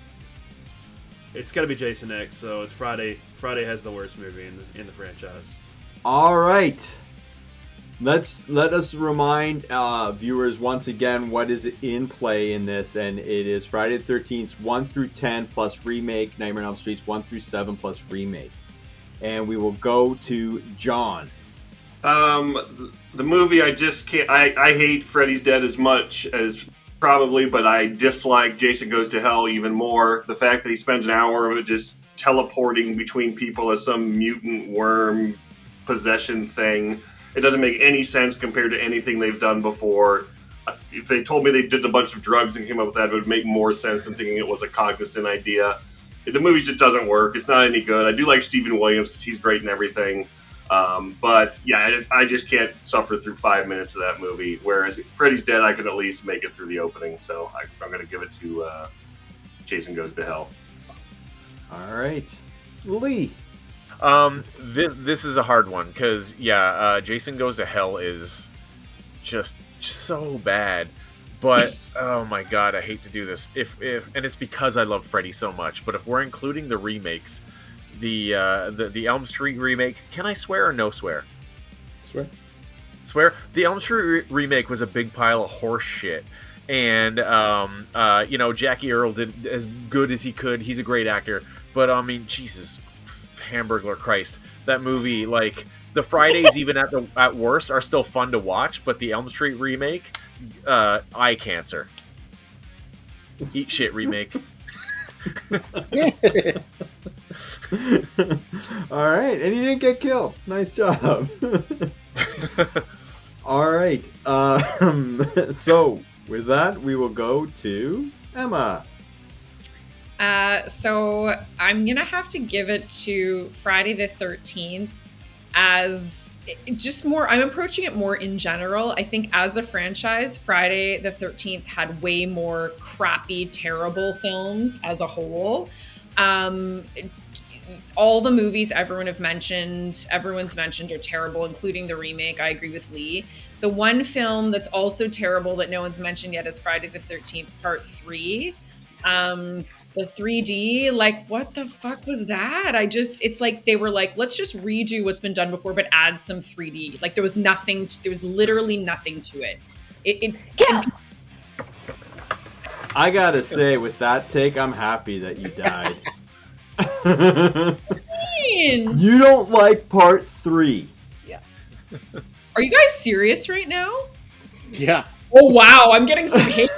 Speaker 8: it's gotta be Jason X. So it's Friday. Friday has the worst movie in the franchise.
Speaker 1: All right. Let us remind viewers once again what is in play in this, and it is Friday the 13th 1 through 10 plus remake, Nightmare on Elm Street 1 through 7 plus remake. And we will go to John.
Speaker 5: The movie, I just can't. I hate Freddy's Dead as much as probably, but I dislike Jason Goes to Hell even more. The fact that he spends an hour of it just teleporting between people as some mutant worm possession thing. It doesn't make any sense compared to anything they've done before. If they told me they did a bunch of drugs and came up with that, it would make more sense than thinking it was a cognizant idea. The movie just doesn't work. It's not any good. I do like Stephen Williams because he's great in everything. But yeah, I just can't suffer through 5 minutes of that movie. Whereas Freddy's Dead, I could at least make it through the opening. So I'm going to give it to Jason Goes to Hell.
Speaker 1: All right. Lee.
Speaker 6: This is a hard one because Jason Goes to Hell is just so bad. But oh my god, I hate to do this. If and it's because I love Freddy so much. But if we're including the remakes, the Elm Street remake, can I swear or no swear? Swear. The Elm Street remake was a big pile of horse shit. And Jackie Earle did as good as he could. He's a great actor. But I mean, Jesus, Hamburglar Christ, that movie, like the Fridays even at worst are still fun to watch, but the Elm Street remake, eye cancer. Eat shit remake.
Speaker 1: All right, and he didn't get killed. Nice job. All right. So with that, we will go to Emma.
Speaker 3: So I'm gonna have to give it to Friday the 13th as just more. I'm approaching it more in general. I think as a franchise, Friday the 13th had way more crappy, terrible films as a whole. All the movies everyone's mentioned are terrible, including the remake. I agree with Lee. The one film that's also terrible that no one's mentioned yet is Friday the 13th Part 3. The 3D, like, what the fuck was that? It's like they were like, let's just redo what's been done before, but add some 3D. Like, there was literally nothing to it.
Speaker 1: I gotta say, with that take, I'm happy that you died. You don't like Part 3.
Speaker 3: Yeah. Are you guys serious right now?
Speaker 4: Yeah.
Speaker 3: Oh, wow. I'm getting some hate.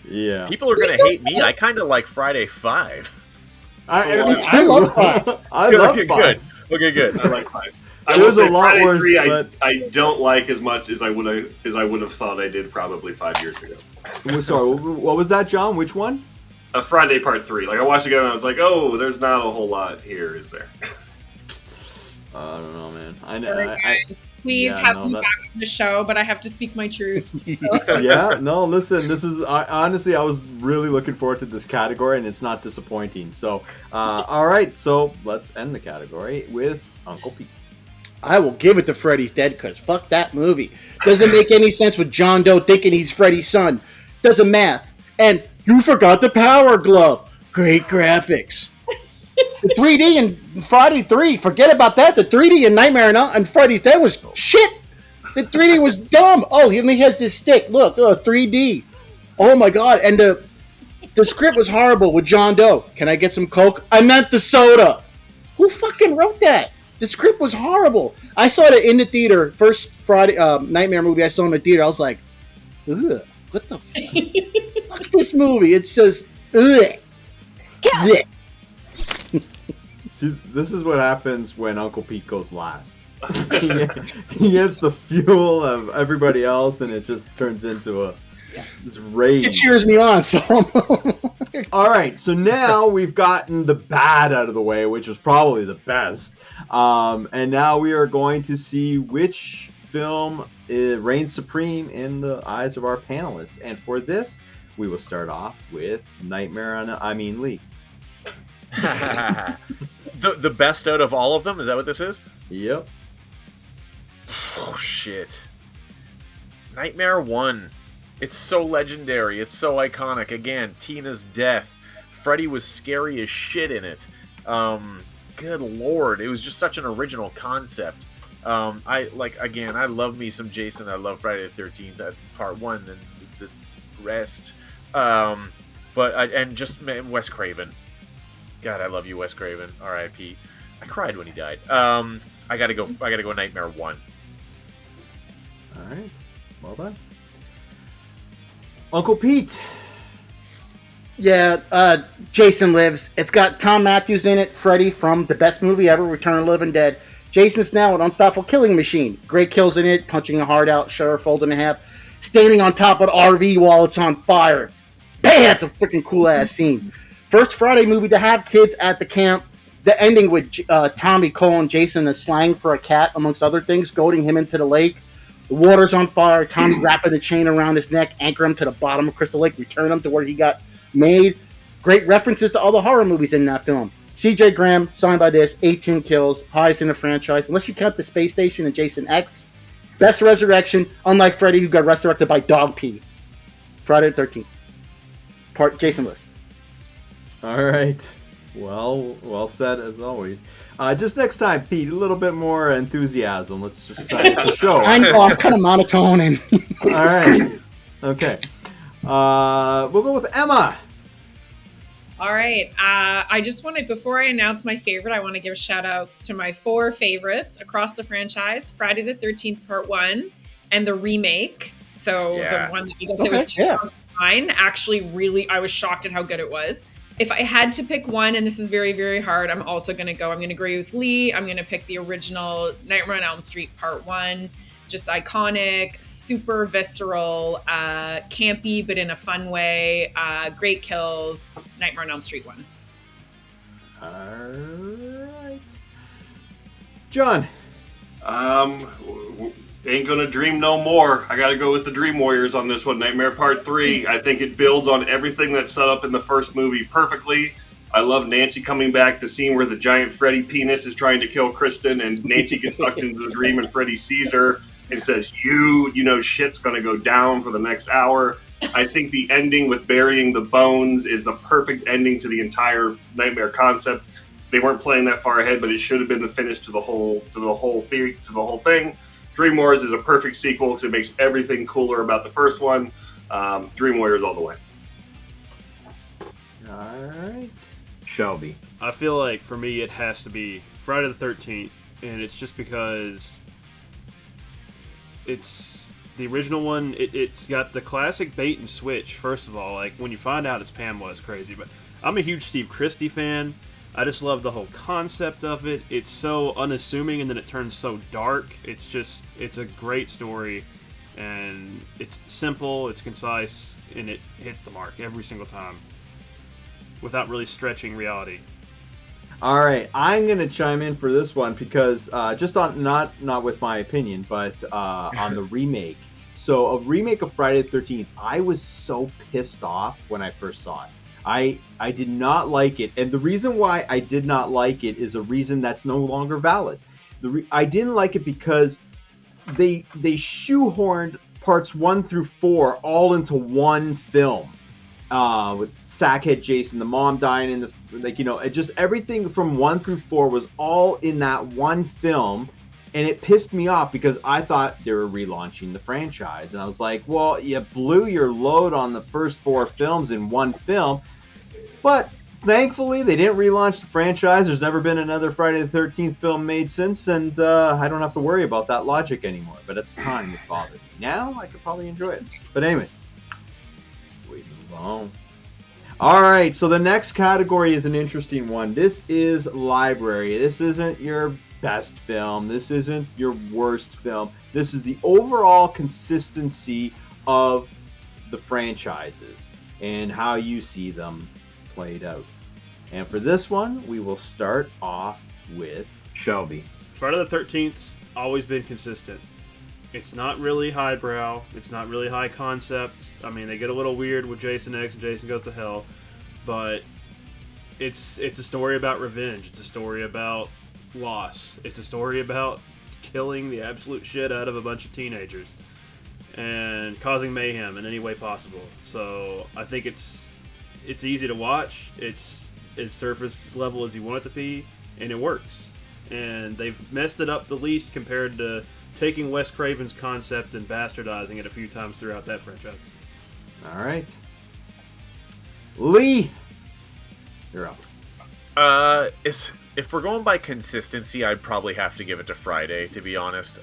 Speaker 1: Yeah.
Speaker 6: People are going to hate me. I kind of like Friday 5.
Speaker 1: I love 5. I love 5.
Speaker 6: Good. Okay, good.
Speaker 5: I like 5.
Speaker 1: It was a lot
Speaker 5: Friday
Speaker 1: worse.
Speaker 5: 3,
Speaker 1: But...
Speaker 5: I don't like as much as I would have thought I did probably 5 years ago.
Speaker 1: Sorry, what was that, John? Which one?
Speaker 5: Friday Part 3. Like, I watched it again and I was like, oh, there's not a whole lot here, is there?
Speaker 1: I don't know, man. I know.
Speaker 3: Sorry, guys. Please have me back on the show, but I have to speak my truth. So.
Speaker 1: Yeah, no, listen, honestly, I was really looking forward to this category, and it's not disappointing. So, all right, so let's end the category with Uncle Pete.
Speaker 4: I will give it to Freddy's Dead because fuck that movie. Doesn't make any sense with John Doe thinking he's Freddy's son. Doesn't math. And you forgot the Power Glove. Great graphics. The 3D in Friday 3, forget about that. The 3D in Nightmare and Freddy's Dead was shit. The 3D was dumb. Oh, he only has this stick. Look, 3D. Oh my god. And the script was horrible with John Doe. Can I get some Coke? I meant the soda. Who fucking wrote that? The script was horrible. I saw it in the theater. First Friday Nightmare movie I saw in the theater. I was like, ugh, what the fuck this movie? It's just, ugh. Blech.
Speaker 1: See, this is what happens when Uncle Pete goes last. He gets the fuel of everybody else, and it just turns into this rage.
Speaker 4: It cheers me on. So,
Speaker 1: all right. So now we've gotten the bad out of the way, which was probably the best. And now we are going to see which film reigns supreme in the eyes of our panelists. And for this, we will start off with Lee.
Speaker 6: The best out of all of them? Is that what this is?
Speaker 1: Yep.
Speaker 6: Oh, shit. Nightmare 1. It's so legendary. It's so iconic. Again, Tina's death. Freddy was scary as shit in it. Good lord. It was just such an original concept. I love me some Jason. I love Friday the 13th, part 1, and the rest. Wes Craven. God, I love you, Wes Craven. R.I.P. I cried when he died. I gotta go Nightmare 1.
Speaker 1: All right. Well done. Uncle Pete.
Speaker 4: Yeah, Jason Lives. It's got Tom Matthews in it, Freddy from the best movie ever, Return of the Living Dead. Jason's now an unstoppable killing machine. Great kills in it, punching a heart out, shutter folded in half, standing on top of the RV while it's on fire. Bam! That's a freaking cool-ass scene. First Friday movie to have kids at the camp. The ending with Tommy, Cole, and Jason is slang for a cat, amongst other things, goading him into the lake. The water's on fire. Tommy wrapping the chain around his neck, anchor him to the bottom of Crystal Lake, return him to where he got made. Great references to all the horror movies in that film. C.J. Graham, signed by this, 18 kills, highest in the franchise, unless you count the space station and Jason X. Best resurrection, unlike Freddy, who got resurrected by dog pee. Friday the 13th. Jason List.
Speaker 1: All right. Well said as always. Just next time, Pete, a little bit more enthusiasm. Let's just try the show.
Speaker 4: I know, I'm kind of monotone.
Speaker 1: All right. Okay. We'll go with Emma.
Speaker 3: All right. I just wanted, before I announce my favorite, I want to give shout outs to my 4 favorites across the franchise: Friday the 13th Part 1 and the remake. So the one that you guys said was 2009. Actually, really, I was shocked at how good it was. If I had to pick one, and this is very, very hard, I'm going to agree with Lee. I'm going to pick the original Nightmare on Elm Street Part 1. Just iconic, super visceral, campy, but in a fun way. Great kills. Nightmare on Elm Street 1.
Speaker 1: All right. John.
Speaker 5: Ain't gonna dream no more. I gotta go with the Dream Warriors on this one. Nightmare Part 3. I think it builds on everything that's set up in the first movie perfectly. I love Nancy coming back, the scene where the giant Freddy penis is trying to kill Kristen, and Nancy gets sucked into the dream, and Freddy sees her and says, you know shit's gonna go down for the next hour. I think the ending with burying the bones is the perfect ending to the entire Nightmare concept. They weren't playing that far ahead, but it should have been the finish to the whole thing. Dream Wars is a perfect sequel to makes everything cooler about the first one. Dream Warriors all the way.
Speaker 1: All right. Shelby.
Speaker 8: I feel like for me it has to be Friday the 13th, and it's just because it's the original one. It's got the classic bait and switch. First of all, like when you find out it's Pamela, it's crazy. But I'm a huge Steve Christie fan. I just love the whole concept of it. It's so unassuming, and then it turns so dark. It's a great story, and it's simple, it's concise, and it hits the mark every single time without really stretching reality.
Speaker 1: All right, I'm gonna chime in for this one because just on not with my opinion, but on the remake. So a remake of Friday the 13th, I was so pissed off when I first saw it. I did not like it, and the reason why I did not like it is a reason that's no longer valid. I didn't like it because they shoehorned parts 1 through 4 all into one film, with Sackhead Jason, the mom dying in the just everything from 1 through 4 was all in that one film, and it pissed me off because I thought they were relaunching the franchise, and I was like, well, you blew your load on the first 4 films in one film. But thankfully, they didn't relaunch the franchise. There's never been another Friday the 13th film made since, and I don't have to worry about that logic anymore. But at the time, it bothered me. Now, I could probably enjoy it. But anyways, we move on. All right, so the next category is an interesting one. This is library. This isn't your best film. This isn't your worst film. This is the overall consistency of the franchises and how you see them played out. And for this one, we will start off with Shelby.
Speaker 8: Friday the 13th's always been consistent. It's not really highbrow. It's not really high concept. I mean, they get a little weird with Jason X and Jason Goes to Hell, but it's a story about revenge. It's a story about loss. It's a story about killing the absolute shit out of a bunch of teenagers and causing mayhem in any way possible. So I think it's easy to watch. It's as surface level as you want it to be, and it works. And they've messed it up the least compared to taking Wes Craven's concept and bastardizing it a few times throughout that franchise.
Speaker 1: All right. Lee, you're up.
Speaker 6: If we're going by consistency, I'd probably have to give it to Friday, to be honest.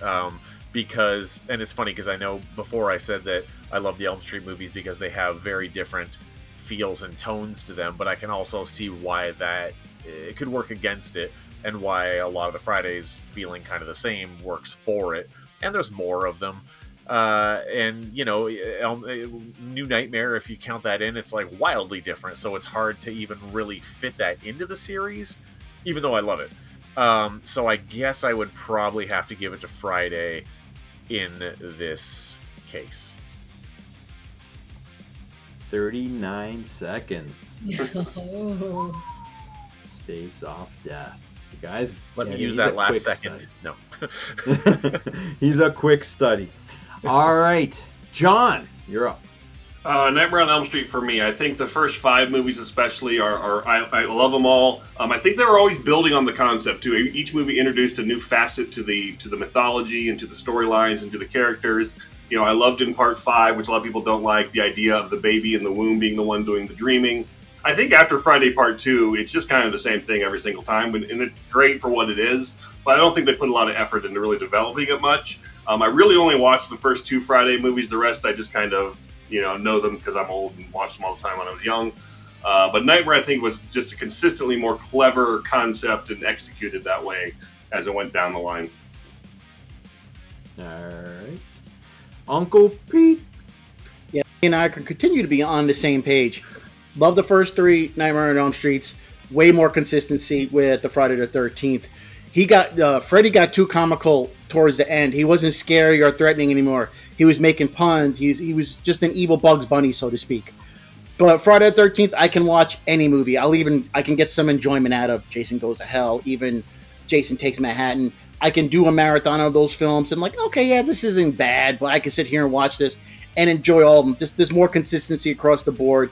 Speaker 6: Because, and it's funny because I know before I said that I love the Elm Street movies because they have very different feels and tones to them, but I can also see why that it could work against it, and why a lot of the Fridays feeling kind of the same works for it. And there's more of them. And, you know, New Nightmare, if you count that in, it's like wildly different, so it's hard to even really fit that into the series, even though I love it. So I guess I would probably have to give it to Friday in this case.
Speaker 1: 39 seconds.
Speaker 3: Oh.
Speaker 1: Staves off death. You guys,
Speaker 6: Let me
Speaker 1: yeah,
Speaker 6: use
Speaker 1: he's
Speaker 6: that
Speaker 1: a
Speaker 6: last
Speaker 1: quick
Speaker 6: second.
Speaker 1: study.
Speaker 6: No.
Speaker 1: He's a quick study. All right, John, you're up.
Speaker 5: Nightmare on Elm Street for me. I think the first 5 movies especially I love them all. I think they were always building on the concept too. Each movie introduced a new facet to the mythology and to the storylines and to the characters. You know, I loved in part 5, which a lot of people don't like, the idea of the baby in the womb being the one doing the dreaming. I think after Friday Part 2, it's just kind of the same thing every single time, and it's great for what it is, but I don't think they put a lot of effort into really developing it much. I really only watched the first 2 Friday movies. The rest I just kind of, know them because I'm old and watched them all the time when I was young. But Nightmare, I think, was just a consistently more clever concept and executed that way as it went down the line.
Speaker 1: All right. Uncle Pete.
Speaker 4: Yeah, he and I can continue to be on the same page. Love the first 3 Nightmare on Elm Streets. Way more consistency with the Friday the 13th. Freddy got too comical towards the end. He wasn't scary or threatening anymore. He was making puns. He was just an evil Bugs Bunny, so to speak. But Friday the 13th, I can watch any movie. I can get some enjoyment out of Jason Goes to Hell, even Jason Takes Manhattan. I can do a marathon of those films and okay, yeah, this isn't bad, but I can sit here and watch this and enjoy all of them. Just there's more consistency across the board.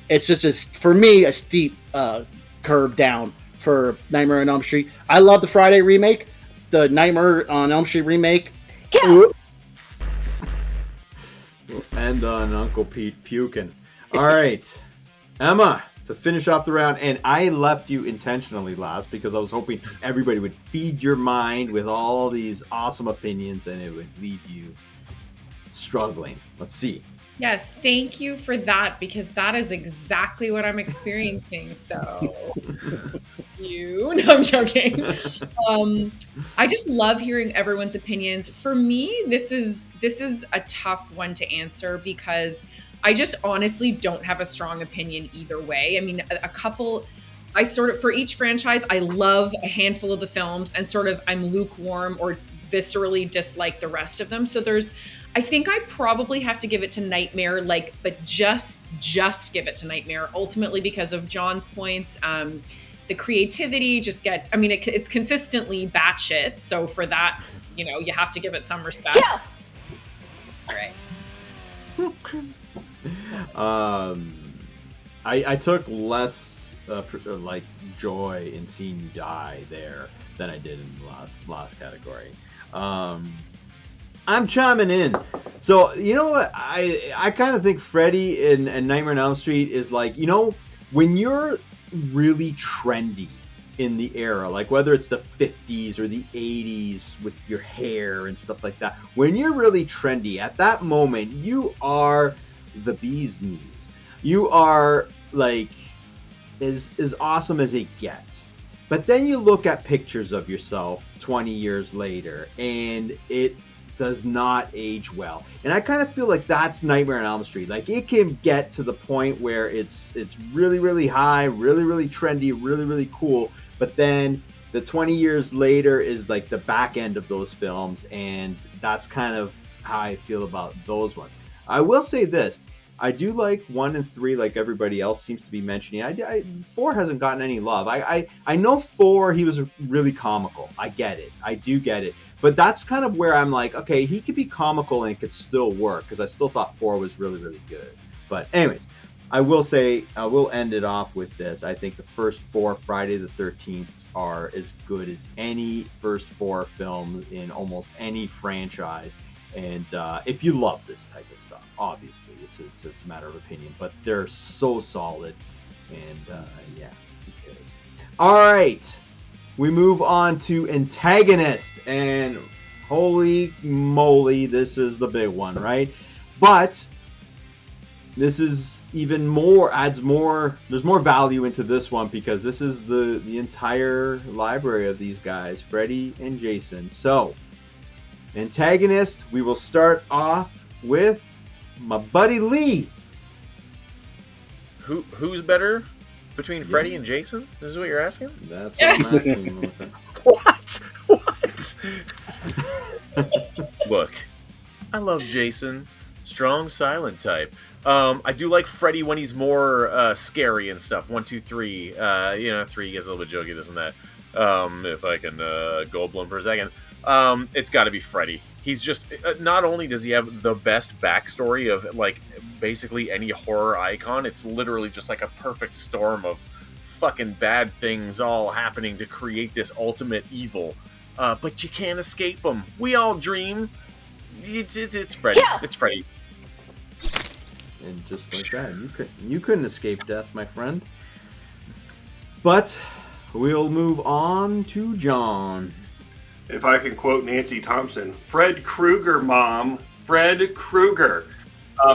Speaker 4: It's just for me a steep curve down for Nightmare on Elm Street. I love the Friday remake, the Nightmare on Elm Street remake.
Speaker 1: Yeah. We'll end on Uncle Pete puking. All right, Emma, to finish off the round, and I left you intentionally last because I was hoping everybody would feed your mind with all these awesome opinions and it would leave you struggling. Let's see.
Speaker 3: Yes, thank you for that, because that is exactly what I'm experiencing. So, no, I'm joking. I just love hearing everyone's opinions. For me, this is a tough one to answer because I just honestly don't have a strong opinion either way. I mean, for each franchise, I love a handful of the films and I'm lukewarm or viscerally dislike the rest of them. So I think I probably have to give it to Nightmare, but just give it to Nightmare, ultimately because of John's points. The creativity just gets, it's consistently batshit. So for that, you have to give it some respect.
Speaker 7: Yeah.
Speaker 3: All right.
Speaker 1: I took less joy in seeing you die there than I did in the last category. I'm chiming in. So, you know what? I kind of think Freddy and Nightmare on Elm Street is when you're really trendy in the era, like whether it's the 50s or the 80s with your hair and stuff like that, when you're really trendy at that moment, you are the bee's knees. You are like as awesome as it gets. But then you look at pictures of yourself 20 years later and it does not age well. And I kind of feel like that's Nightmare on Elm Street. Like it can get to the point where it's really, really high, really, really trendy, really, really cool. But then the 20 years later is like the back end of those films. And that's kind of how I feel about those ones. I will say this. I do like 1 and 3, like everybody else seems to be mentioning. 4 hasn't gotten any love. I know 4, he was really comical. I get it. I do get it. But that's kind of where I'm like, okay, he could be comical and it could still work, because I still thought 4 was really, really good. But anyways, I will say, I will end it off with this. I think the first 4 Friday the 13th are as good as any first 4 films in almost any franchise. And if you love this type of stuff, obviously, it's a matter of opinion. But they're so solid. And yeah. Okay. All right. We move on to antagonist. And holy moly, this is the big one, right? But this is even more, adds more, there's more value into this one because this is the entire library of these guys, Freddy and Jason. So, antagonist, we will start off with my buddy Lee.
Speaker 6: Who's better between Freddy and Jason? This is what you're asking?
Speaker 1: That's what I'm asking.
Speaker 6: What? Look, I love Jason. Strong, silent type. I do like Freddy when he's more scary and stuff. 1, 2, 3. 3 gets a little bit jokey, this and that. If I can Goldblum for a second. It's got to be Freddy. He's just, not only does he have the best backstory of, like, basically any horror icon, it's literally just like a perfect storm of fucking bad things all happening to create this ultimate evil. But you can't escape him. We all dream. It's Freddy. Yeah. It's Freddy.
Speaker 1: And just like that, you couldn't escape death, my friend. But we'll move on to John.
Speaker 5: If I can quote Nancy Thompson, Fred Krueger, Mom. Fred Krueger.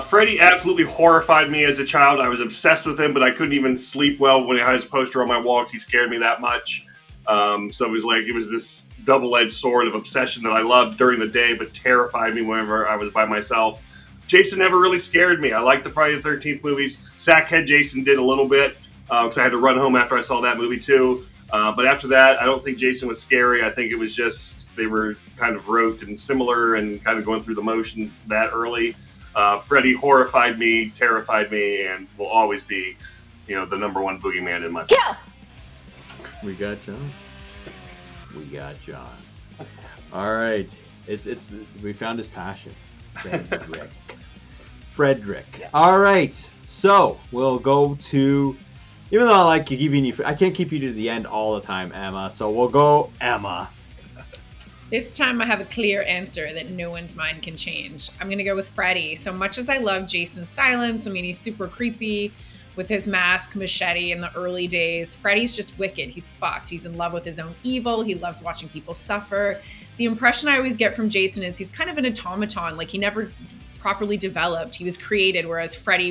Speaker 5: Freddy absolutely horrified me as a child. I was obsessed with him, but I couldn't even sleep well when I had his poster on my wall because he scared me that much. So it was this double-edged sword of obsession that I loved during the day, but terrified me whenever I was by myself. Jason never really scared me. I liked the Friday the 13th movies. Sackhead Jason did a little bit because I had to run home after I saw that movie too. But after that, I don't think Jason was scary. I think it was just they were kind of rote and similar and kind of going through the motions that early. Freddy horrified me, terrified me, and will always be, the number one boogeyman in my book.
Speaker 1: Yeah. We got John. All right. It's we found his passion. Frederick. Yeah. All right. So we'll go to, even though I like keeping you, I can't keep you to the end all the time, Emma. So we'll go Emma.
Speaker 3: This time I have a clear answer that no one's mind can change. I'm going to go with Freddy. So much as I love Jason's silence, I mean, he's super creepy with his mask, machete in the early days. Freddy's just wicked. He's fucked. He's in love with his own evil. He loves watching people suffer. The impression I always get from Jason is he's kind of an automaton. Like, he never properly developed. He was created, whereas Freddy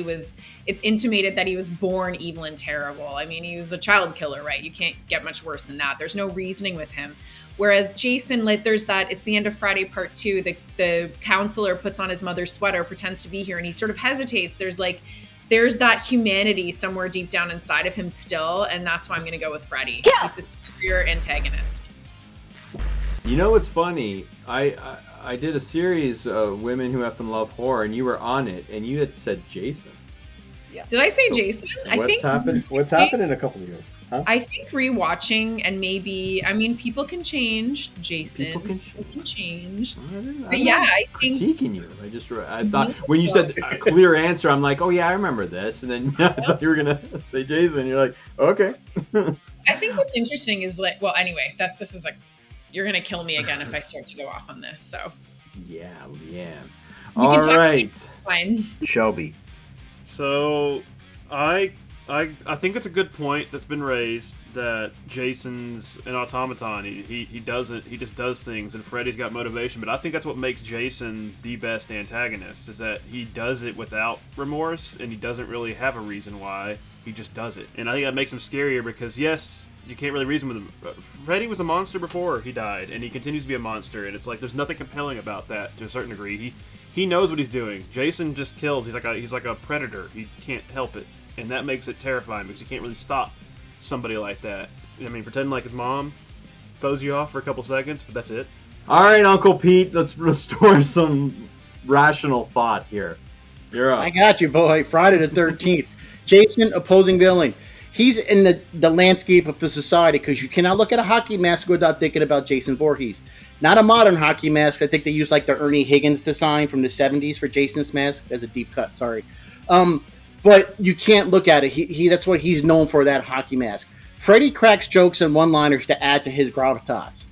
Speaker 3: it's intimated that he was born evil and terrible. I mean, he was a child killer, right? You can't get much worse than that. There's no reasoning with him. Whereas Jason, like, there's that, it's the end of Friday Part 2, the counselor puts on his mother's sweater, pretends to be here, and he sort of hesitates. There's that humanity somewhere deep down inside of him still, and that's why I'm going to go with Freddy. Yeah. He's the superior antagonist.
Speaker 1: You know what's funny? I did a series, Women Who Effing Love Horror, and you were on it, and you had said Jason.
Speaker 3: Yeah. Did I say Jason?
Speaker 1: What's happened in a couple of years? Huh?
Speaker 3: I think rewatching and maybe, I mean, people can change, Jason. People can change. I think
Speaker 1: critiquing you. I thought when you said a clear answer, I'm like, oh yeah, I remember this, and then I thought you were gonna say Jason. You're like, okay.
Speaker 3: I think what's interesting is anyway, this is you're gonna kill me again if I start to go off on this. So
Speaker 1: yeah, Leighanne. All right,
Speaker 3: fine.
Speaker 1: Shelby.
Speaker 8: So I I think it's a good point that's been raised that Jason's an automaton. He just does things, and Freddy's got motivation. But I think that's what makes Jason the best antagonist, is that he does it without remorse, and he doesn't really have a reason why. He just does it, and I think that makes him scarier because yes, you can't really reason with him. Freddy was a monster before he died, and he continues to be a monster, and it's like there's nothing compelling about that to a certain degree. He knows what he's doing. Jason just kills. He's like a predator. He can't help it. And that makes it terrifying because you can't really stop somebody like that. I mean, pretending like his mom throws you off for a couple seconds, but that's it.
Speaker 1: All right, Uncle Pete, let's restore some rational thought here. You're up.
Speaker 4: I got you, boy. Friday the 13th. Jason, opposing villain. He's in the landscape of the society because you cannot look at a hockey mask without thinking about Jason Voorhees. Not a modern hockey mask. I think they use like the Ernie Higgins design from the 70s for Jason's mask. That's a deep cut, sorry. But you can't look at it. He that's what he's known for, that hockey mask. Freddy cracks jokes and one-liners to add to his gravitas.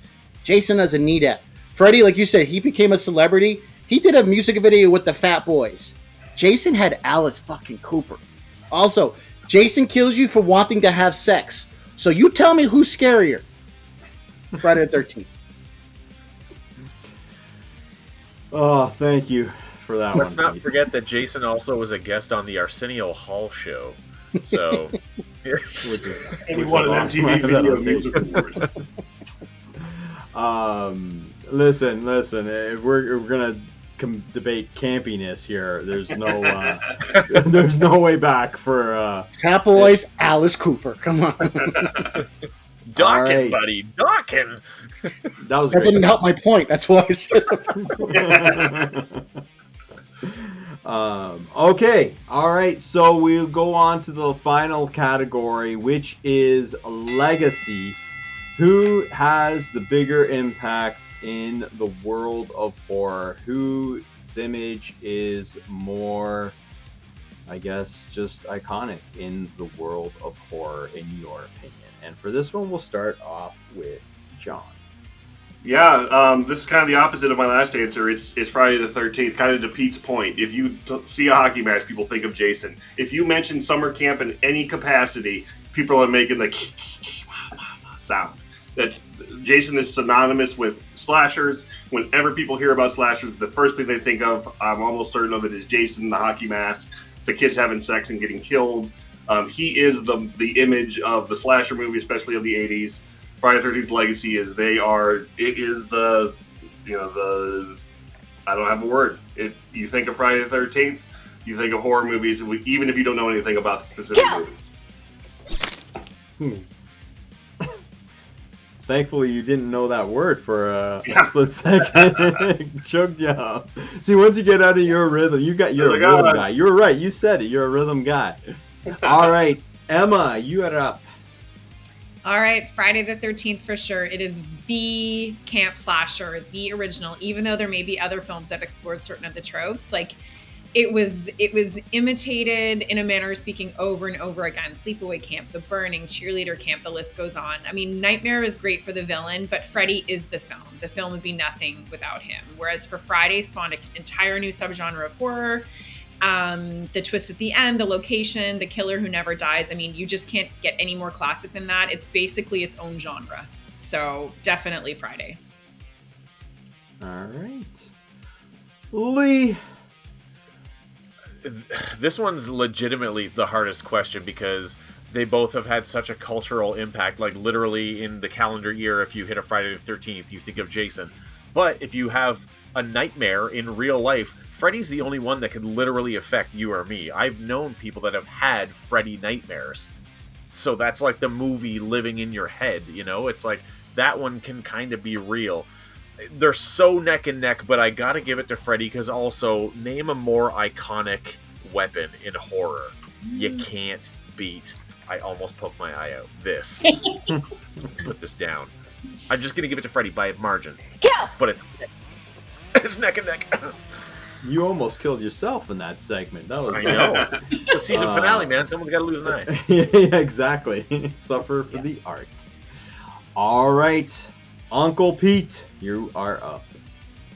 Speaker 4: Jason doesn't need that. Freddy, like you said, he became a celebrity. He did a music video with the Fat Boys. Jason had Alice fucking Cooper. Also, Jason kills you for wanting to have sex. So you tell me who's scarier. Friday the 13th.
Speaker 1: Oh, thank you for that
Speaker 6: Let's
Speaker 1: one.
Speaker 6: not
Speaker 1: Pete.
Speaker 6: forget that Jason also was a guest on the Arsenio Hall show. So,
Speaker 5: And he won an MTV Video Music Award.
Speaker 1: Listen. If we're gonna debate campiness here, there's no there's no way back for
Speaker 4: Fat Boys, Alice Cooper. Come on.
Speaker 6: Dockin',
Speaker 1: All right.
Speaker 6: buddy, Dockin'.
Speaker 1: That was
Speaker 4: That
Speaker 1: great.
Speaker 4: didn't help my point. That's why I said
Speaker 1: Okay, all right, so we'll go on to the final category, which is legacy. Who has the bigger impact in the world of horror? Whose image is more, I guess, just iconic in the world of horror, in your opinion? And for this one, we'll start off with John.
Speaker 5: Yeah, this is kind of the opposite of my last answer. It's Friday the 13th, kind of to Pete's point. If you see a hockey match, people think of Jason. If you mention summer camp in any capacity, people are making the sound. Jason is synonymous with slashers. Whenever people hear about slashers, the first thing they think of, I'm almost certain of it, is Jason, the hockey mask, the kids having sex and getting killed. He is the image of the slasher movie, especially of the 80s. Friday the 13th legacy is I don't have a word. You think of Friday the 13th, you think of horror movies, even if you don't know anything about the specific movies.
Speaker 1: Thankfully, you didn't know that word for a split second. Choke job. See, once you get out of your rhythm, you're a rhythm guy. You're right. You said it. You're a rhythm guy. All right, Emma, you are up.
Speaker 3: All right, Friday the 13th for sure. It is the camp slasher, the original, even though there may be other films that explored certain of the tropes. Like, it was imitated in a manner of speaking over and over again. Sleepaway Camp, The Burning, Cheerleader Camp, the list goes on. I mean, Nightmare is great for the villain, but Freddy is the film. The film would be nothing without him. Whereas for Friday, spawned an entire new subgenre of horror. The twist at the end, the location, the killer who never dies. I mean, you just can't get any more classic than that. It's basically its own genre. So definitely Friday.
Speaker 1: All right. Lee.
Speaker 6: This one's legitimately the hardest question because they both have had such a cultural impact. Like, literally in the calendar year, if you hit a Friday the 13th, you think of Jason. But if you have a nightmare in real life, Freddy's the only one that could literally affect you or me. I've known people that have had Freddy nightmares. So that's like the movie living in your head, you know? It's like, that one can kind of be real. They're so neck and neck, but I gotta give it to Freddy because also, name a more iconic weapon in horror. You can't beat. I almost poked my eye out. This. Put this down. I'm just gonna give it to Freddy by a margin.
Speaker 7: Yeah.
Speaker 6: But it's neck and neck.
Speaker 1: You almost killed yourself in that segment. That was
Speaker 6: I know. It's the season finale, man. Someone's got to lose an eye.
Speaker 1: Yeah, exactly. Suffer for the art. All right, Uncle Pete, you are up.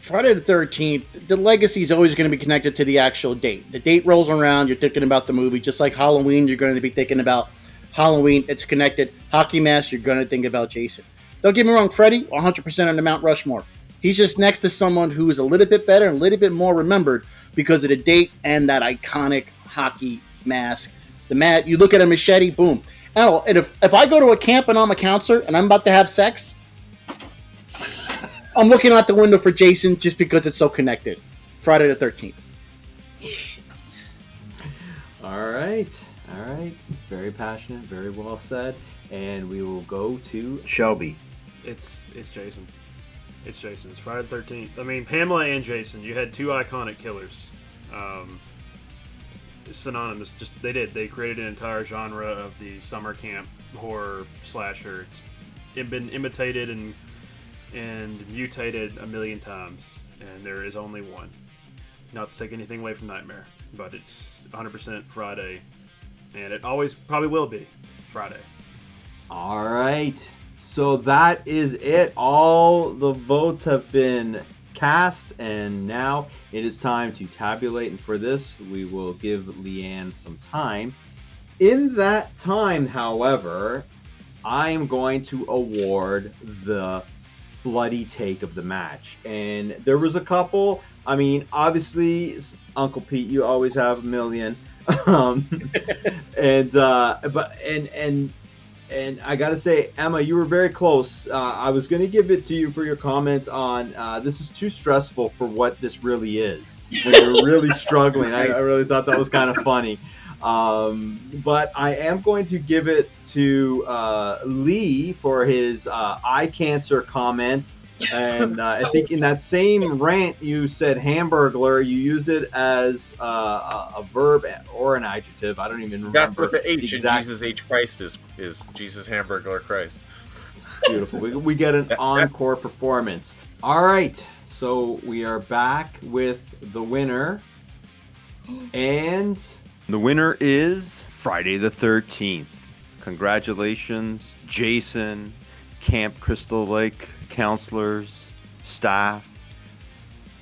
Speaker 4: Friday the 13th, the legacy is always going to be connected to the actual date. The date rolls around, you're thinking about the movie. Just like Halloween, you're going to be thinking about Halloween. It's connected. Hockey Mask, you're going to think about Jason. Don't get me wrong, Freddy, 100% on the Mount Rushmore. He's just next to someone who is a little bit better and a little bit more remembered because of the date and that iconic hockey mask. The mat, you look at a machete, boom. Oh, and if I go to a camp and I'm a counselor and I'm about to have sex, I'm looking out the window for Jason just because it's so connected. Friday the 13th.
Speaker 1: All right. Very passionate, very well said. And we will go to Shelby.
Speaker 8: It's Jason. It's Jason. It's Friday the 13th. I mean, Pamela and Jason. You had two iconic killers. It's synonymous. They created an entire genre of the summer camp horror slasher. It's been imitated and mutated a million times, and there is only one. Not to take anything away from Nightmare, but it's 100% Friday, and it always probably will be Friday.
Speaker 1: All right. So that is it. All the votes have been cast, and now it is time to tabulate. And for this, we will give Leighanne some time. In that time, however, I am going to award the bloody take of the match. And there was a couple. I mean, obviously, Uncle Pete, you always have a million. And I gotta say, Emma, you were very close. I was gonna give it to you for your comment on this is too stressful for what this really is. When you're really struggling, I really thought that was kind of funny. But I am going to give it to Lee for his eye cancer comment. And I think in that same rant, you said hamburglar. You used it as a verb or an adjective. I don't even remember.
Speaker 6: That's what the H in Jesus H Christ is Jesus hamburglar Christ.
Speaker 1: Beautiful. We get an encore performance. All right. So we are back with the winner. And the winner is Friday the 13th. Congratulations, Jason, Camp Crystal Lake counselors, staff.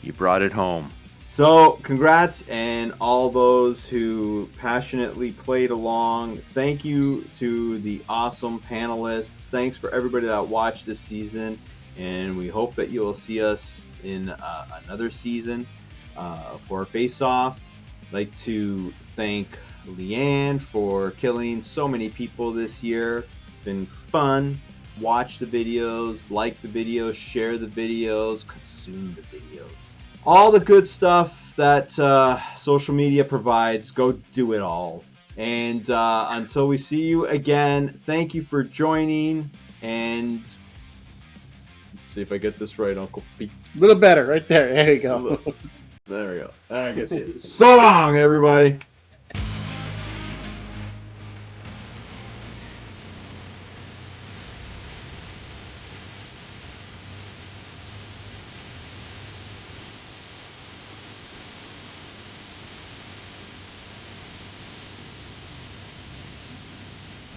Speaker 1: You brought it home. So congrats, and all those who passionately played along. Thank you to the awesome panelists. Thanks for everybody that watched this season, and we hope that you will see us in another season for Face Off. I'd like to thank Leighanne for killing so many people this year. It's been fun. Watch the videos, like the videos, share the videos, consume the videos. All the good stuff that social media provides, go do it all. And until we see you again, thank you for joining. And let's see if I get this right, Uncle Pete.
Speaker 4: A little better right there. There you go.
Speaker 1: There we go. I guess it. So long, everybody.